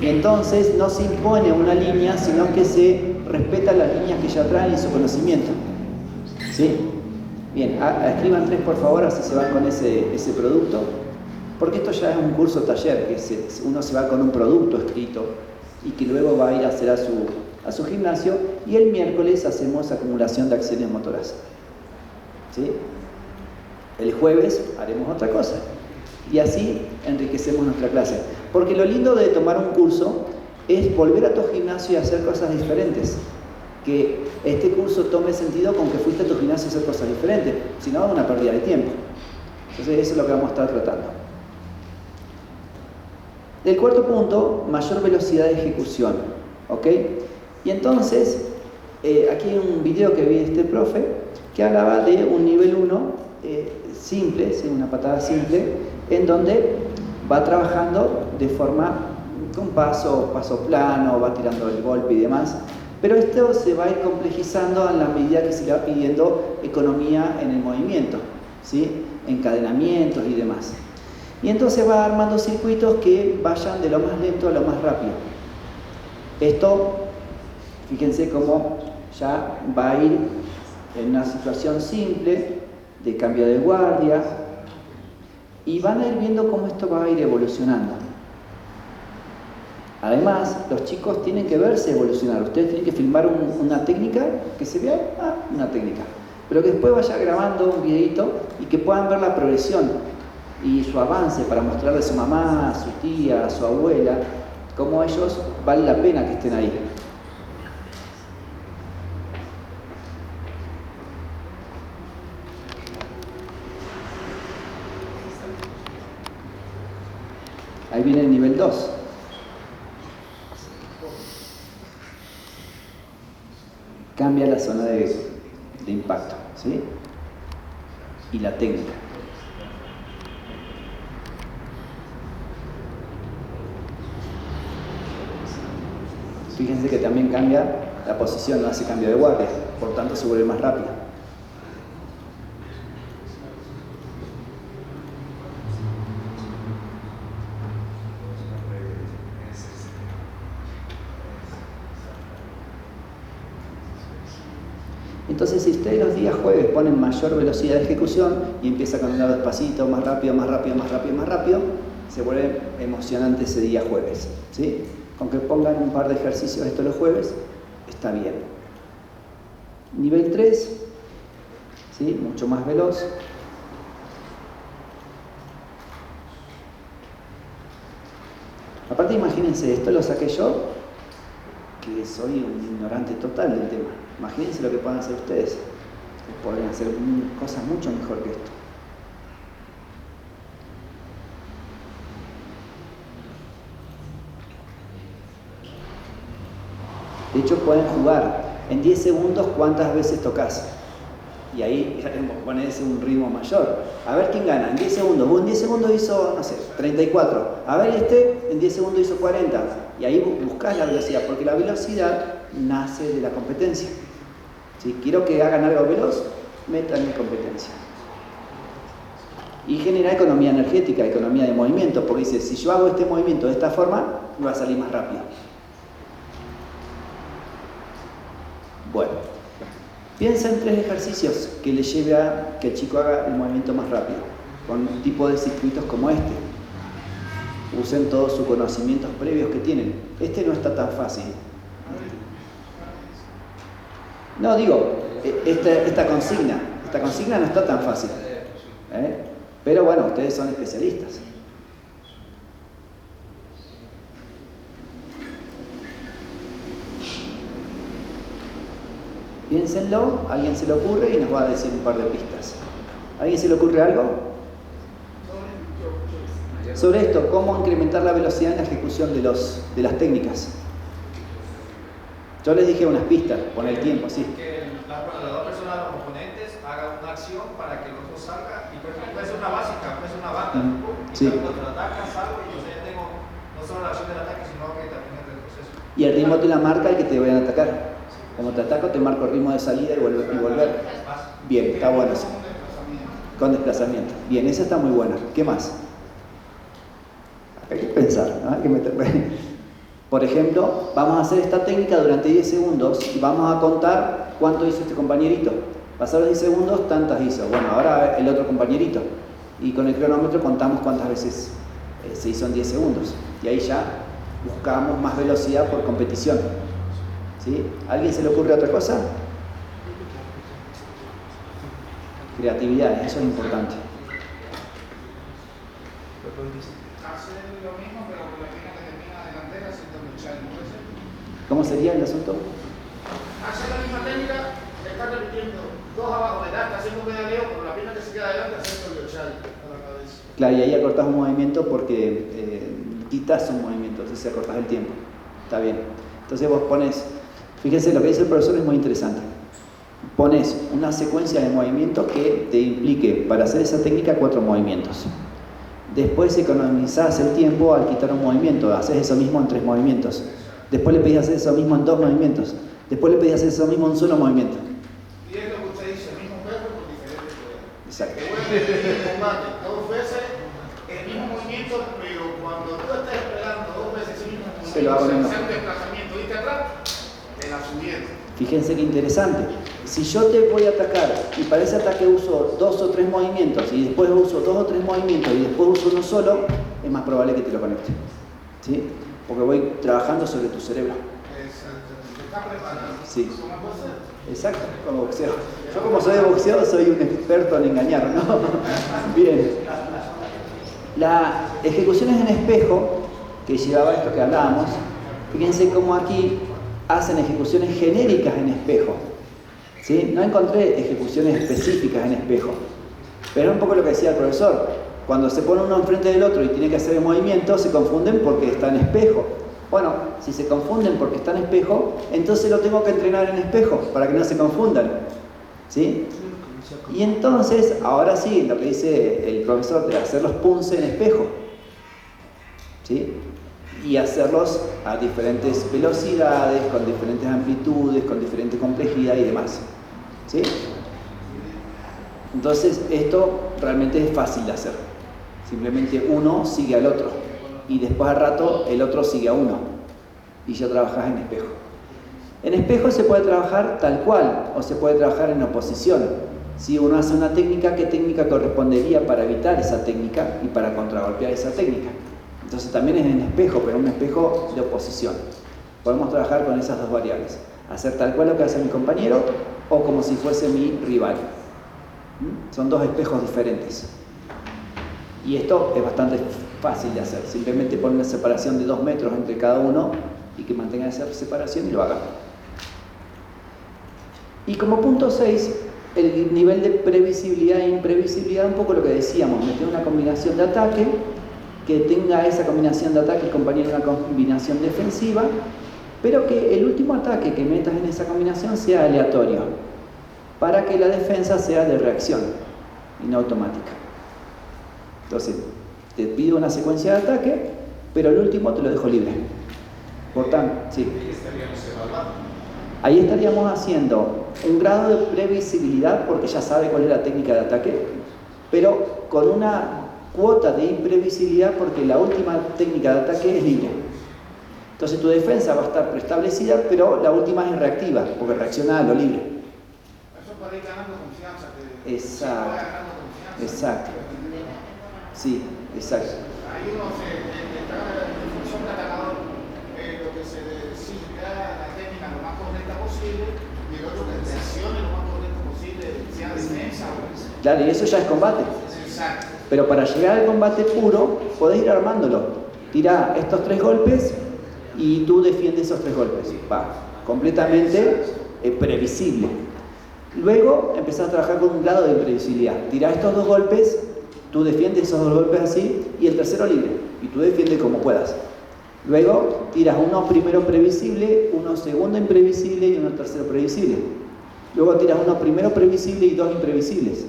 Y entonces no se impone una línea, sino que se respeta las líneas que ya traen y su conocimiento. ¿Sí? Bien, escriban 3 por favor, así se van con ese producto. Porque esto ya es un curso taller, que uno se va con un producto escrito y que luego va a ir a hacer a su gimnasio, y el miércoles hacemos acumulación de acciones motoras. ¿Sí? El jueves haremos otra cosa y así enriquecemos nuestra clase. Porque lo lindo de tomar un curso es volver a tu gimnasio y hacer cosas diferentes. Que este curso tome sentido con que fuiste a tu gimnasio a hacer cosas diferentes, si no es una pérdida de tiempo. Entonces eso es lo que vamos a estar tratando. El cuarto punto, mayor velocidad de ejecución. ¿Ok? Y entonces, aquí hay un video que vi de este profe que hablaba de un nivel 1 simple, ¿sí? Una patada simple, en donde va trabajando de forma con paso plano, va tirando el golpe y demás. Pero esto se va a ir complejizando a la medida que se le va pidiendo economía en el movimiento, ¿sí? Encadenamientos y demás. Y entonces va armando circuitos que vayan de lo más lento a lo más rápido. Esto, fíjense cómo ya va a ir en una situación simple de cambio de guardia y van a ir viendo cómo esto va a ir evolucionando. Además, los chicos tienen que verse evolucionar. Ustedes tienen que filmar una técnica que se vea, una técnica, pero que después vaya grabando un videito y que puedan ver la progresión y su avance para mostrarle a su mamá, a su tía, a su abuela, cómo ellos vale la pena que estén ahí. Ahí viene el nivel 2. Cambia la zona de impacto, ¿sí? Y la técnica. Fíjense que también cambia la posición, no hace cambio de guardia, por tanto se vuelve más rápido. Entonces, si ustedes los días jueves ponen mayor velocidad de ejecución y empieza a caminar despacito, más rápido, más rápido, más rápido, más rápido, se vuelve emocionante ese día jueves, ¿sí? Con que pongan un par de ejercicios estos los jueves, está bien. Nivel 3, ¿sí? Mucho más veloz. Aparte, imagínense, esto lo saqué yo, que soy un ignorante total del tema. Imagínense lo que pueden hacer ustedes. Podrían hacer cosas mucho mejor que esto. De hecho, pueden jugar en 10 segundos cuántas veces tocas. Y ahí ponerse un ritmo mayor. A ver quién gana. En 10 segundos. En 10 segundos hizo, no sé, 34. A ver en 10 segundos hizo 40. Y ahí buscás la velocidad, porque la velocidad nace de la competencia. Si quiero que hagan algo veloz, metan en competencia. Y genera economía energética, economía de movimiento, porque dice, si yo hago este movimiento de esta forma, me va a salir más rápido. Bueno, piensa en 3 ejercicios que le lleve a que el chico haga el movimiento más rápido, con un tipo de circuitos como este. Usen todos sus conocimientos previos que tienen. Este no está tan fácil. No, digo, esta consigna no está tan fácil. Pero bueno, ustedes son especialistas. Piénsenlo, a alguien se le ocurre y nos va a decir un par de pistas. ¿A alguien se le ocurre algo? Sobre esto, ¿cómo incrementar la velocidad en la ejecución de las técnicas? Yo les dije unas pistas, pon el tiempo, sí. Que las dos personas, los oponentes, hagan una acción para que el otro salga, y puede ser una básica, puede ser una banda. Sí. Y cuando te atacan, salgo y yo ya tengo no solo la acción del ataque, sino que también el proceso. Y el ritmo te la marca el que te vayan a atacar. Como te ataco, te marco el ritmo de salida y volver. Bien, está bueno eso. Con desplazamiento. Bien, esa está muy buena. ¿Qué más? Hay que pensar, ¿no? Hay que meterle. Por ejemplo, vamos a hacer esta técnica durante 10 segundos y vamos a contar cuánto hizo este compañerito. Pasaron 10 segundos, tantas hizo. Bueno, ahora el otro compañerito. Y con el cronómetro contamos cuántas veces se hizo en 10 segundos. Y ahí ya buscamos más velocidad por competición. ¿Sí? ¿A alguien se le ocurre otra cosa? Creatividad, eso es importante. Hace lo mismo, pero con la pierna que termina delantera, haciendo luchar, ¿no puede ser? ¿Cómo sería el asunto? Hace la misma técnica, está repitiendo dos abajo, ¿verdad? Está haciendo un pedaleo, pero la pierna que se queda adelante haciendo luchar a la cabeza. Claro, y ahí acortás un movimiento porque quitas un movimiento, entonces acortás el tiempo. Está bien. Entonces vos pones, fíjense, lo que dice el profesor es muy interesante. Pones una secuencia de movimientos que te implique, para hacer esa técnica, 4 movimientos. Después economizás el tiempo al quitar un movimiento, haces eso mismo en 3 movimientos. Después le pedís hacer eso mismo en 2 movimientos. Después le pedís hacer eso mismo en un solo movimiento. Y es lo que usted dice, el mismo perro con diferentes poderes. Exacto. Que vuelve el combate, 2 veces el mismo movimiento, pero cuando tú estás esperando 2 veces el mismo movimiento, se lo hago en hacer un desplazamiento y te atrás, te la subieron. Fíjense qué interesante. Si yo te voy a atacar y para ese ataque uso 2 o 3 movimientos y después uso 2 o 3 movimientos y después uso uno solo, es más probable que te lo conecte. ¿Sí? Porque voy trabajando sobre tu cerebro. Exactamente. Está preparado. Sí. ¿Cómo puede ser? Exacto, como boxeo. Yo como soy de boxeo soy un experto en engañar, ¿no? Bien. Las ejecuciones en espejo, que llevaba esto que hablábamos, fíjense cómo aquí hacen ejecuciones genéricas en espejo. ¿Sí? No encontré ejecuciones específicas en espejo. Pero es un poco lo que decía el profesor. Cuando se pone uno enfrente del otro y tiene que hacer el movimiento, se confunden porque está en espejo. Bueno, si se confunden porque está en espejo, entonces lo tengo que entrenar en espejo para que no se confundan. ¿Sí? Y entonces, ahora sí, lo que dice el profesor de hacer los punces en espejo. ¿Sí? Y hacerlos a diferentes velocidades, con diferentes amplitudes, con diferente complejidad y demás. ¿Sí? Entonces, esto realmente es fácil de hacer. Simplemente uno sigue al otro. Y después al rato el otro sigue a uno. Y ya trabajas en espejo. En espejo se puede trabajar tal cual, o se puede trabajar en oposición. Si uno hace una técnica, ¿qué técnica correspondería para evitar esa técnica y para contragolpear esa técnica? Entonces también es en espejo, pero un espejo de oposición. Podemos trabajar con esas dos variables. Hacer tal cual lo que hace mi compañero o como si fuese mi rival. Son dos espejos diferentes. Y esto es bastante fácil de hacer. Simplemente poner una separación de 2 metros entre cada uno y que mantenga esa separación y lo haga. Y como punto 6, el nivel de previsibilidad e imprevisibilidad, un poco lo que decíamos, meter una combinación de ataque, que tenga esa combinación de ataque acompañada de una combinación defensiva, pero que el último ataque que metas en esa combinación sea aleatorio, para que la defensa sea de reacción y no automática. Entonces, te pido una secuencia de ataque, pero el último te lo dejo libre. Por tanto, sí. Ahí estaríamos haciendo un grado de previsibilidad, porque ya sabe cuál es la técnica de ataque, pero con una cuota de imprevisibilidad, porque la última técnica de ataque es libre. Entonces tu defensa va a estar preestablecida, pero la última es reactiva, porque reacciona a lo libre. Eso para ir ganando confianza. Exacto. Exacto. Sí, exacto. Ahí uno está en función de atacador, lo que se decide la técnica lo más correcta posible y el otro que reaccione lo más correcto posible, sea defensa o... Claro, y eso ya es combate. Exacto. Pero para llegar al combate puro, podés ir armándolo. Tirá estos 3 golpes y tú defiendes esos 3 golpes. Va, completamente previsible. Luego empezás a trabajar con un grado de imprevisibilidad. Tirá estos 2 golpes, tú defiendes esos 2 golpes así y el tercero libre. Y tú defiendes como puedas. Luego tiras uno primero previsible, uno segundo imprevisible y uno tercero previsible. Luego tiras uno primero previsible y 2 imprevisibles.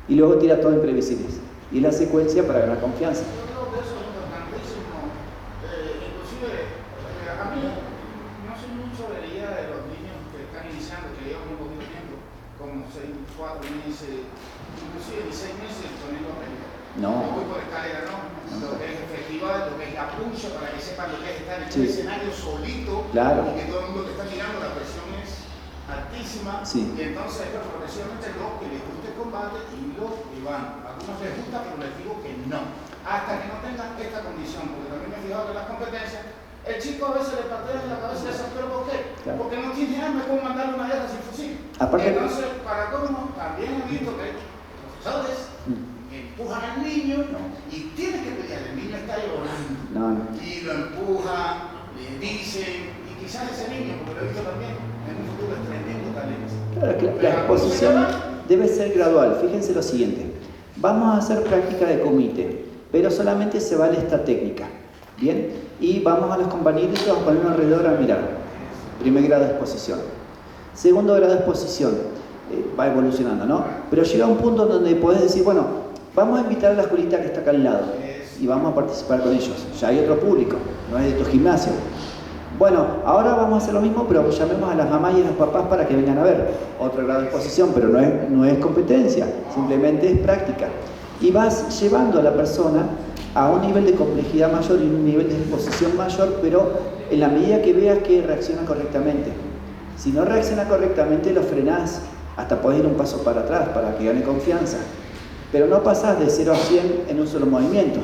Y luego tiras todos imprevisibles. Y es la secuencia para ganar confianza. Yo creo que eso es importantísimo. Inclusive, a mí no soy mucho de la idea de los niños que están iniciando, que llevan un poquito de tiempo, como 4 meses, inclusive 16 meses poniendo reglas. No. Voy por escalera, ¿no? Lo que es efectiva, lo que es la puncha, para que sepan lo que es estar en un escenario solito, claro, y que todo el mundo te está mirando, la presión es altísima, y entonces progresivamente los que les gusta el combate y los que van. A algunos les gusta, pero les digo que no. Hasta que no tengan esta condición, porque también me he fijado que en las competencias, el chico a veces le patea en la cabeza y dice, ¿pero por qué? Claro. Porque no tiene arma, ¿cómo mandarle una guerra sin fusil? Aparte, entonces, para cómo, también he visto que hay profesores empujan al niño y tiene que La exposición debe ser gradual. Fíjense lo siguiente. Vamos a hacer práctica de comité, pero solamente se vale esta técnica. ¿Bien? Y vamos a los compañeros y vamos a ponernos alrededor a mirar. Primer grado de exposición. Segundo grado de exposición. Va evolucionando, ¿no? Pero llega un punto donde podés decir, bueno, vamos a invitar a la escuelita que está acá al lado y vamos a participar con ellos. Ya hay otro público, no es de tu gimnasio. Bueno, ahora vamos a hacer lo mismo, pero llamemos a las mamás y a los papás para que vengan a ver. Otro grado de exposición, pero no es competencia, simplemente es práctica. Y vas llevando a la persona a un nivel de complejidad mayor y un nivel de exposición mayor, pero en la medida que veas que reacciona correctamente. Si no reacciona correctamente, lo frenás, hasta podés ir un paso para atrás para que gane confianza. Pero no pasás de 0 a 100 en un solo movimiento.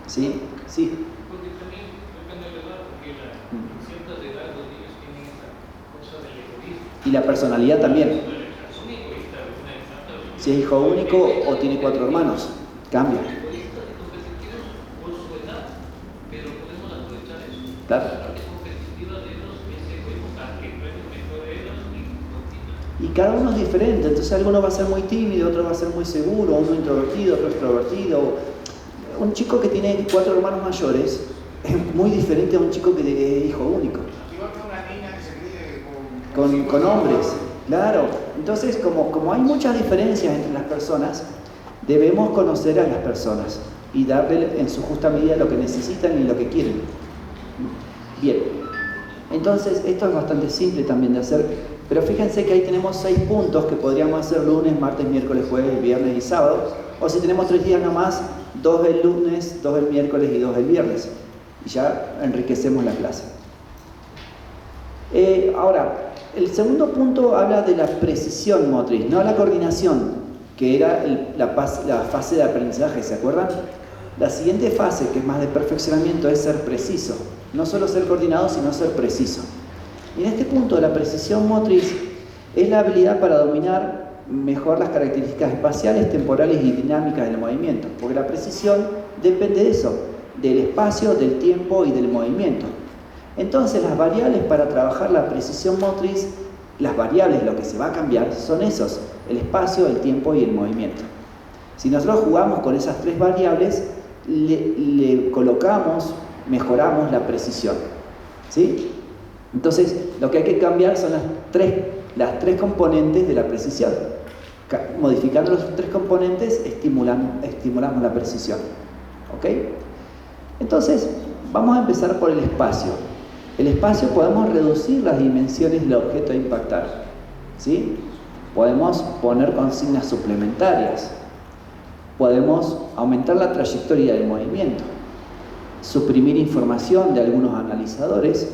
¿Sí? Sí. Porque también depende de la edad, porque en ciertas edades los niños tienen esa cosa del egoísmo. Y la personalidad también. Son egoístas, una exacta. Si es hijo único o tiene 4 hermanos, cambia. Egoístas y competitivos por su edad, pero podemos aprovechar eso. Claro. La parte competitiva de ellos es egoísmo, para que pueden mejor de ellos y continúen. Y cada uno es diferente, entonces alguno va a ser muy tímido, otro va a ser muy seguro, uno introvertido, otro extrovertido. Un chico que tiene 4 hermanos mayores es muy diferente a un chico que es hijo único. Igual que una niña que se críe Con hombres, claro. Entonces, como hay muchas diferencias entre las personas, debemos conocer a las personas y darle en su justa medida lo que necesitan y lo que quieren. Bien, entonces esto es bastante simple también de hacer, pero fíjense que ahí tenemos 6 puntos que podríamos hacer lunes, martes, miércoles, jueves, viernes y sábado, o si tenemos 3 días nomás, 2 el lunes, 2 el miércoles y 2 el viernes, y ya enriquecemos la clase. Ahora, el segundo punto habla de la precisión motriz, no la coordinación, que era la fase de aprendizaje, ¿se acuerdan? La siguiente fase, que es más de perfeccionamiento, es ser preciso. No solo ser coordinado, sino ser preciso. Y en este punto, la precisión motriz es la habilidad para dominar mejor las características espaciales, temporales y dinámicas del movimiento. Porque la precisión depende de eso, del espacio, del tiempo y del movimiento. Entonces, las variables para trabajar la precisión motriz, las variables, lo que se va a cambiar, son esos, el espacio, el tiempo y el movimiento. Si nosotros jugamos con esas 3 variables, le colocamos, mejoramos la precisión. ¿Sí? Entonces, lo que hay que cambiar son las tres componentes de la precisión. Modificando los 3 componentes, estimulamos la precisión. ¿Ok? Entonces, vamos a empezar por el espacio. El espacio podemos reducir las dimensiones del objeto a impactar. ¿Sí? Podemos poner consignas suplementarias. Podemos aumentar la trayectoria del movimiento, suprimir información de algunos analizadores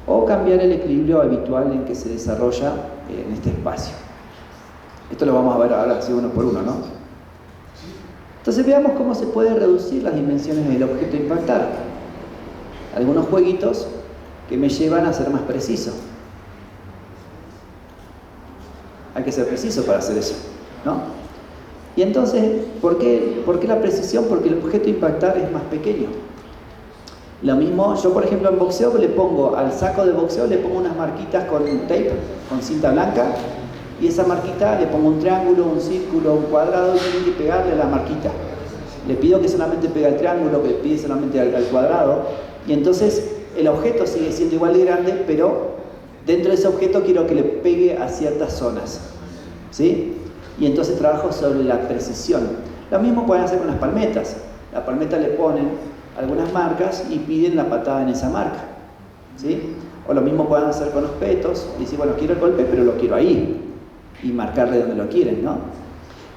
o cambiar el equilibrio habitual en que se desarrolla en este espacio. Esto lo vamos a ver ahora así uno por uno, ¿no? Entonces veamos cómo se puede reducir las dimensiones del objeto a impactar. Algunos jueguitos que me llevan a ser más preciso. Hay que ser preciso para hacer eso, ¿no? Y entonces, ¿por qué la precisión? Porque el objeto a impactar es más pequeño. Lo mismo, yo por ejemplo en boxeo le pongo al saco de boxeo, le pongo unas marquitas con tape, con cinta blanca, y esa marquita le pongo un triángulo, un círculo, un cuadrado, y tiene que pegarle a la marquita. Le pido que solamente pegue al triángulo, que le pide solamente al cuadrado, y entonces el objeto sigue siendo igual de grande, pero dentro de ese objeto quiero que le pegue a ciertas zonas. ¿Sí? Y entonces trabajo sobre la precisión. Lo mismo pueden hacer con las palmetas. La palmeta le ponen algunas marcas y piden la patada en esa marca. ¿Sí? O lo mismo pueden hacer con los petos y decir, bueno, quiero el golpe, pero lo quiero ahí. Y marcarle donde lo quieren, ¿no?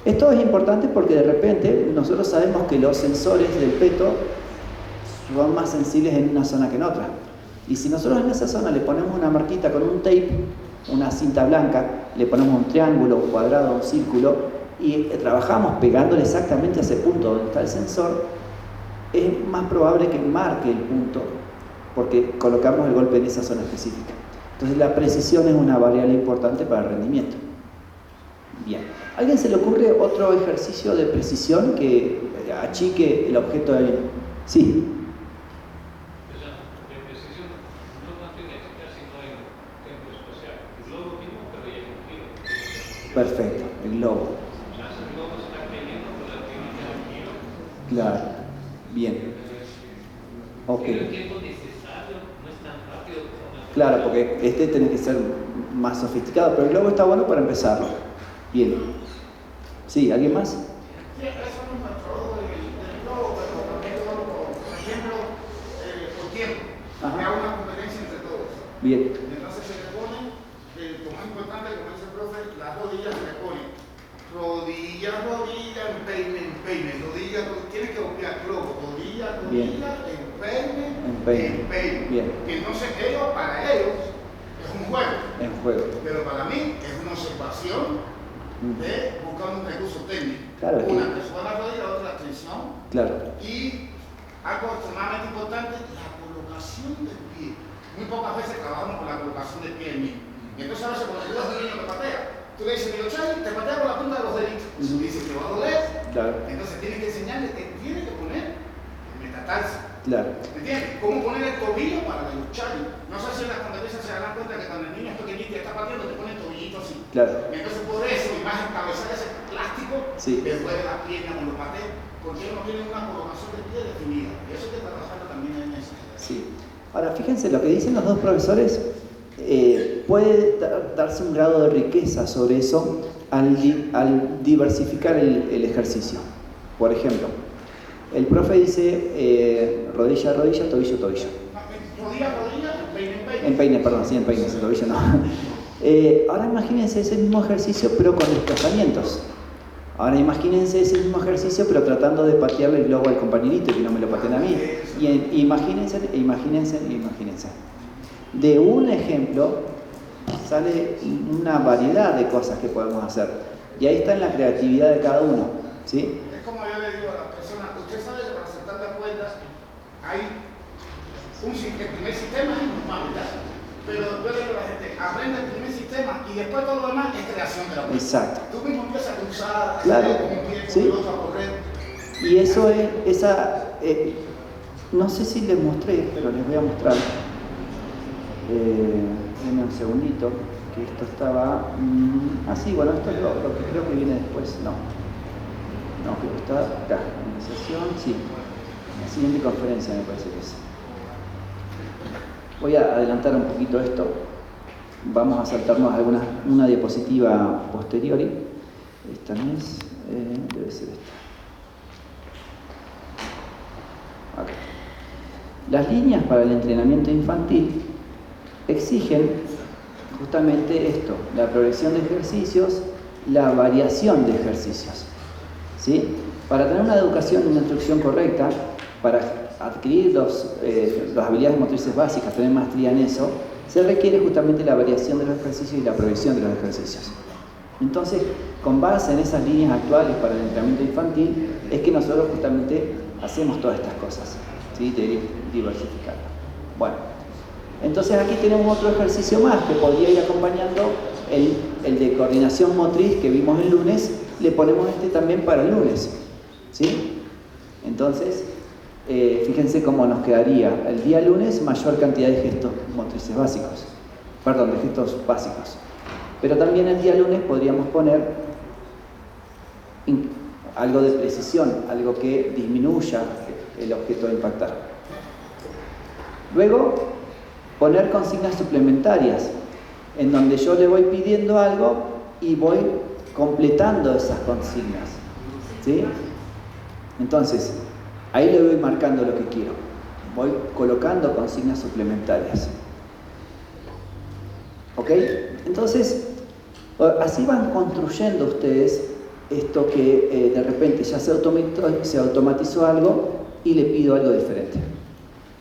Esto es importante porque de repente nosotros sabemos que los sensores del peto son más sensibles en una zona que en otra. Y si nosotros en esa zona le ponemos una marquita con un tape, una cinta blanca, le ponemos un triángulo, un cuadrado, un círculo y trabajamos pegándole exactamente a ese punto donde está el sensor, es más probable que marque el punto porque colocamos el golpe en esa zona específica. Entonces la precisión es una variable importante para el rendimiento. Bien, ¿a alguien se le ocurre otro ejercicio de precisión que achique el objeto de... Sí. Perfecto, el globo. El globo está cayendo por la actividad del giro. Claro, bien. Ok. El tiempo necesario no es tan rápido como la... Claro, porque este tiene que ser más sofisticado, pero el globo está bueno para empezarlo. Bien. ¿Sí? ¿Alguien más? Sí, eso no es nuestro del globo, pero también por ejemplo, por tiempo. Ajá. Que haga una competencia entre todos. Bien. Entonces se le pone, lo más importante, como dice el profe, las rodillas se le ponen. Rodilla, rodilla, empeine, rodilla, tiene que golpear globo, rodilla, rodilla, empeine. Bien. Que entonces para ellos, es un juego. En juego. Pero para mí es una observación de buscar un recurso técnico. Claro que- Una que suba la rodilla, la otra la tensión. Claro. Y algo extremadamente importante, la colocación del pie. Muy pocas veces trabajamos con la colocación del pie en mí. Y entonces a veces cuando tú ves a un niño que patea, tú le dices, Milochai, te patea con la punta de los deditos. Y tú dices, te va a doler. Claro. Entonces tienes que enseñarle que tiene que poner el metatarso. Claro. ¿Me entiendes? ¿Cómo poner el tobillo para luchar? No sé si en las competencias se dan cuenta que cuando el niño es pequeñito y está pateando, te pone el tobillito así. Claro. Y entonces por eso, y más encabezar ese plástico, Sí. le duele la pierna cuando patea, porque ellos no tienen una colocación de pie definida. Y eso hay que trabajarlo también en eso. Sí. Ahora, fíjense, lo que dicen los dos profesores puede darse un grado de riqueza sobre eso al diversificar el ejercicio. Por ejemplo, el profe dice rodilla, rodilla, tobillo, tobillo. Rodilla, rodilla, empeine. Empeine, perdón, sí, empeine, ese tobillo no. Ahora imagínense ese mismo ejercicio pero con desplazamientos. Ahora imagínense ese mismo ejercicio pero tratando de patearle el globo al compañerito y que no me lo pateen a mí. Y imagínense. De un ejemplo sale una variedad de cosas que podemos hacer. Y ahí está en la creatividad de cada uno. ¿Sí? Es como yo le digo a las personas, usted sabe que para saltar las cuerdas hay el primer sistema es normal, ¿verdad? Pero yo le digo a la gente, aprende el primer sistema y después todo lo demás es creación de la cuerda. Exacto. Tú mismo empiezas a cruzar, a Claro. hacer con un pie, con Sí. el otro a correr. Y eso es, no sé si les mostré, pero les voy a mostrar. Denme un segundito, que esto estaba... sí, bueno, esto es lo que creo que viene después. No, creo que está acá. Iniciación, sí. La siguiente conferencia me parece que es. Voy a adelantar un poquito esto. Vamos a saltarnos una diapositiva posteriori. Esta no es, debe ser esta. Acá. Las líneas para el entrenamiento infantil exigen justamente esto, la progresión de ejercicios, la variación de ejercicios. ¿Sí? Para tener una educación y una instrucción correcta, para adquirir las habilidades motrices básicas, tener maestría en eso, se requiere justamente la variación de los ejercicios y la progresión de los ejercicios. Entonces, con base en esas líneas actuales para el entrenamiento infantil, es que nosotros justamente hacemos todas estas cosas, ¿sí? De diversificar. Bueno, entonces aquí tenemos otro ejercicio más que podría ir acompañando el de coordinación motriz que vimos el lunes, le ponemos este también para el lunes, ¿sí? Entonces, fíjense cómo nos quedaría el día lunes mayor cantidad de gestos motrices básicos, perdón, de gestos básicos. Pero también el día lunes podríamos poner algo de precisión, algo que disminuya el objeto a impactar. Luego, poner consignas suplementarias, en donde yo le voy pidiendo algo y voy completando esas consignas, ¿sí? Entonces, ahí le voy marcando lo que quiero. Voy colocando consignas suplementarias. ¿Ok? Entonces, así van construyendo ustedes esto que de repente ya se automatizó algo y le pido algo diferente.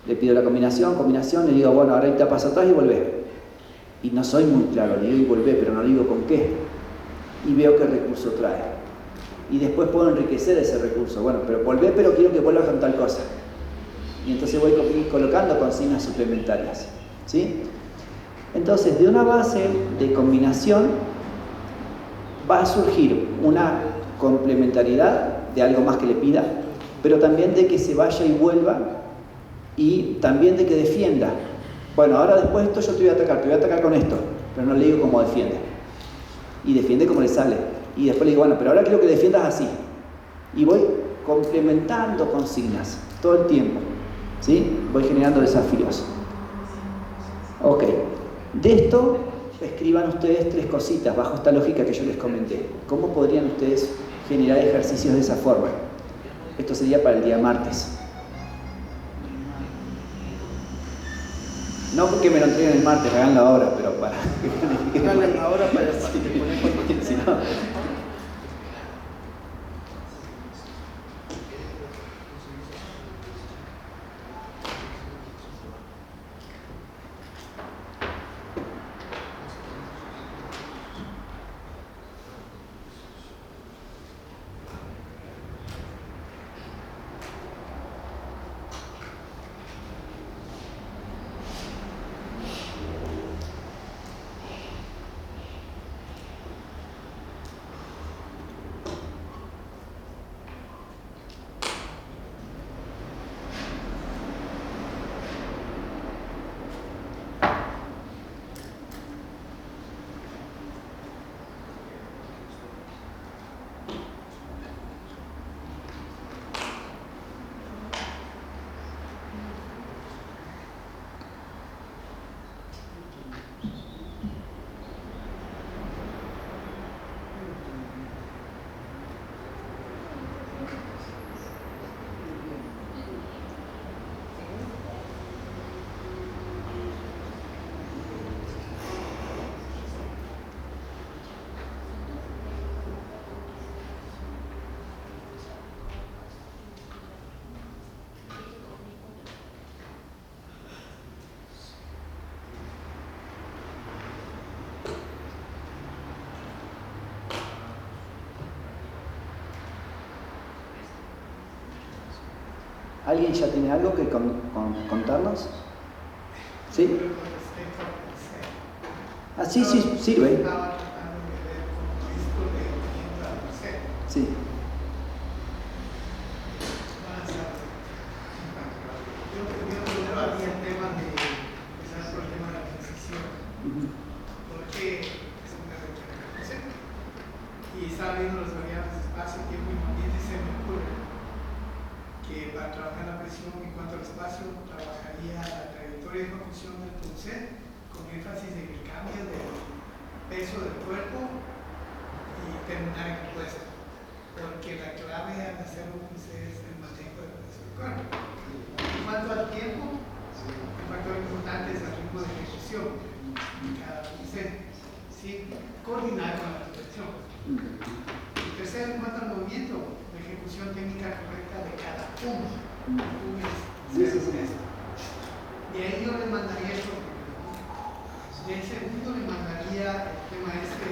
Le pido la combinación, le digo, bueno, ahorita paso atrás y volvé. Y no soy muy claro, le digo y volvé, pero no digo con qué. Y veo qué recurso trae. Y después puedo enriquecer ese recurso. Bueno, pero volvé, pero quiero que vuelva con tal cosa. Y entonces voy colocando consignas suplementarias. ¿Sí? Entonces, de una base de combinación va a surgir una complementariedad de algo más que le pida, pero también de que se vaya y vuelva y también de que defienda. Bueno, ahora después de esto yo te voy a atacar con esto, pero no le digo cómo defiende. y defiende como le sale. Y después le digo, bueno, pero ahora quiero que defiendas así. Y voy complementando consignas todo el tiempo, ¿sí? Voy generando desafíos. Ok, de esto escriban ustedes 3 cositas bajo esta lógica que yo les comenté. ¿Cómo podrían ustedes generar ejercicios de esa forma? Esto sería para el día martes. No porque me lo entreguen el martes, háganlo ahora, pero para que Háganlo ahora para si no. ¿Alguien ya tiene algo que contarnos? ¿Sí? Ah, sí, sí, sirve. Sí. Y estaba viendo las variables de espacio, tiempo y ambiente, se me ocurre que para trabajar la presión en cuanto al espacio, trabajaría la trayectoria de ejecución del punset con énfasis en el cambio del peso del cuerpo y terminar en el puesto. Porque la clave al hacer un punset es el manejo del peso del cuerpo. En cuanto al tiempo, el factor importante es el ritmo de ejecución de cada punset. Sí, coordinar con la respiración. Y tercero, en cuanto al movimiento, la ejecución técnica correcta de cada uno. Y ahí yo le mandaría esto. Y el segundo le mandaría el tema este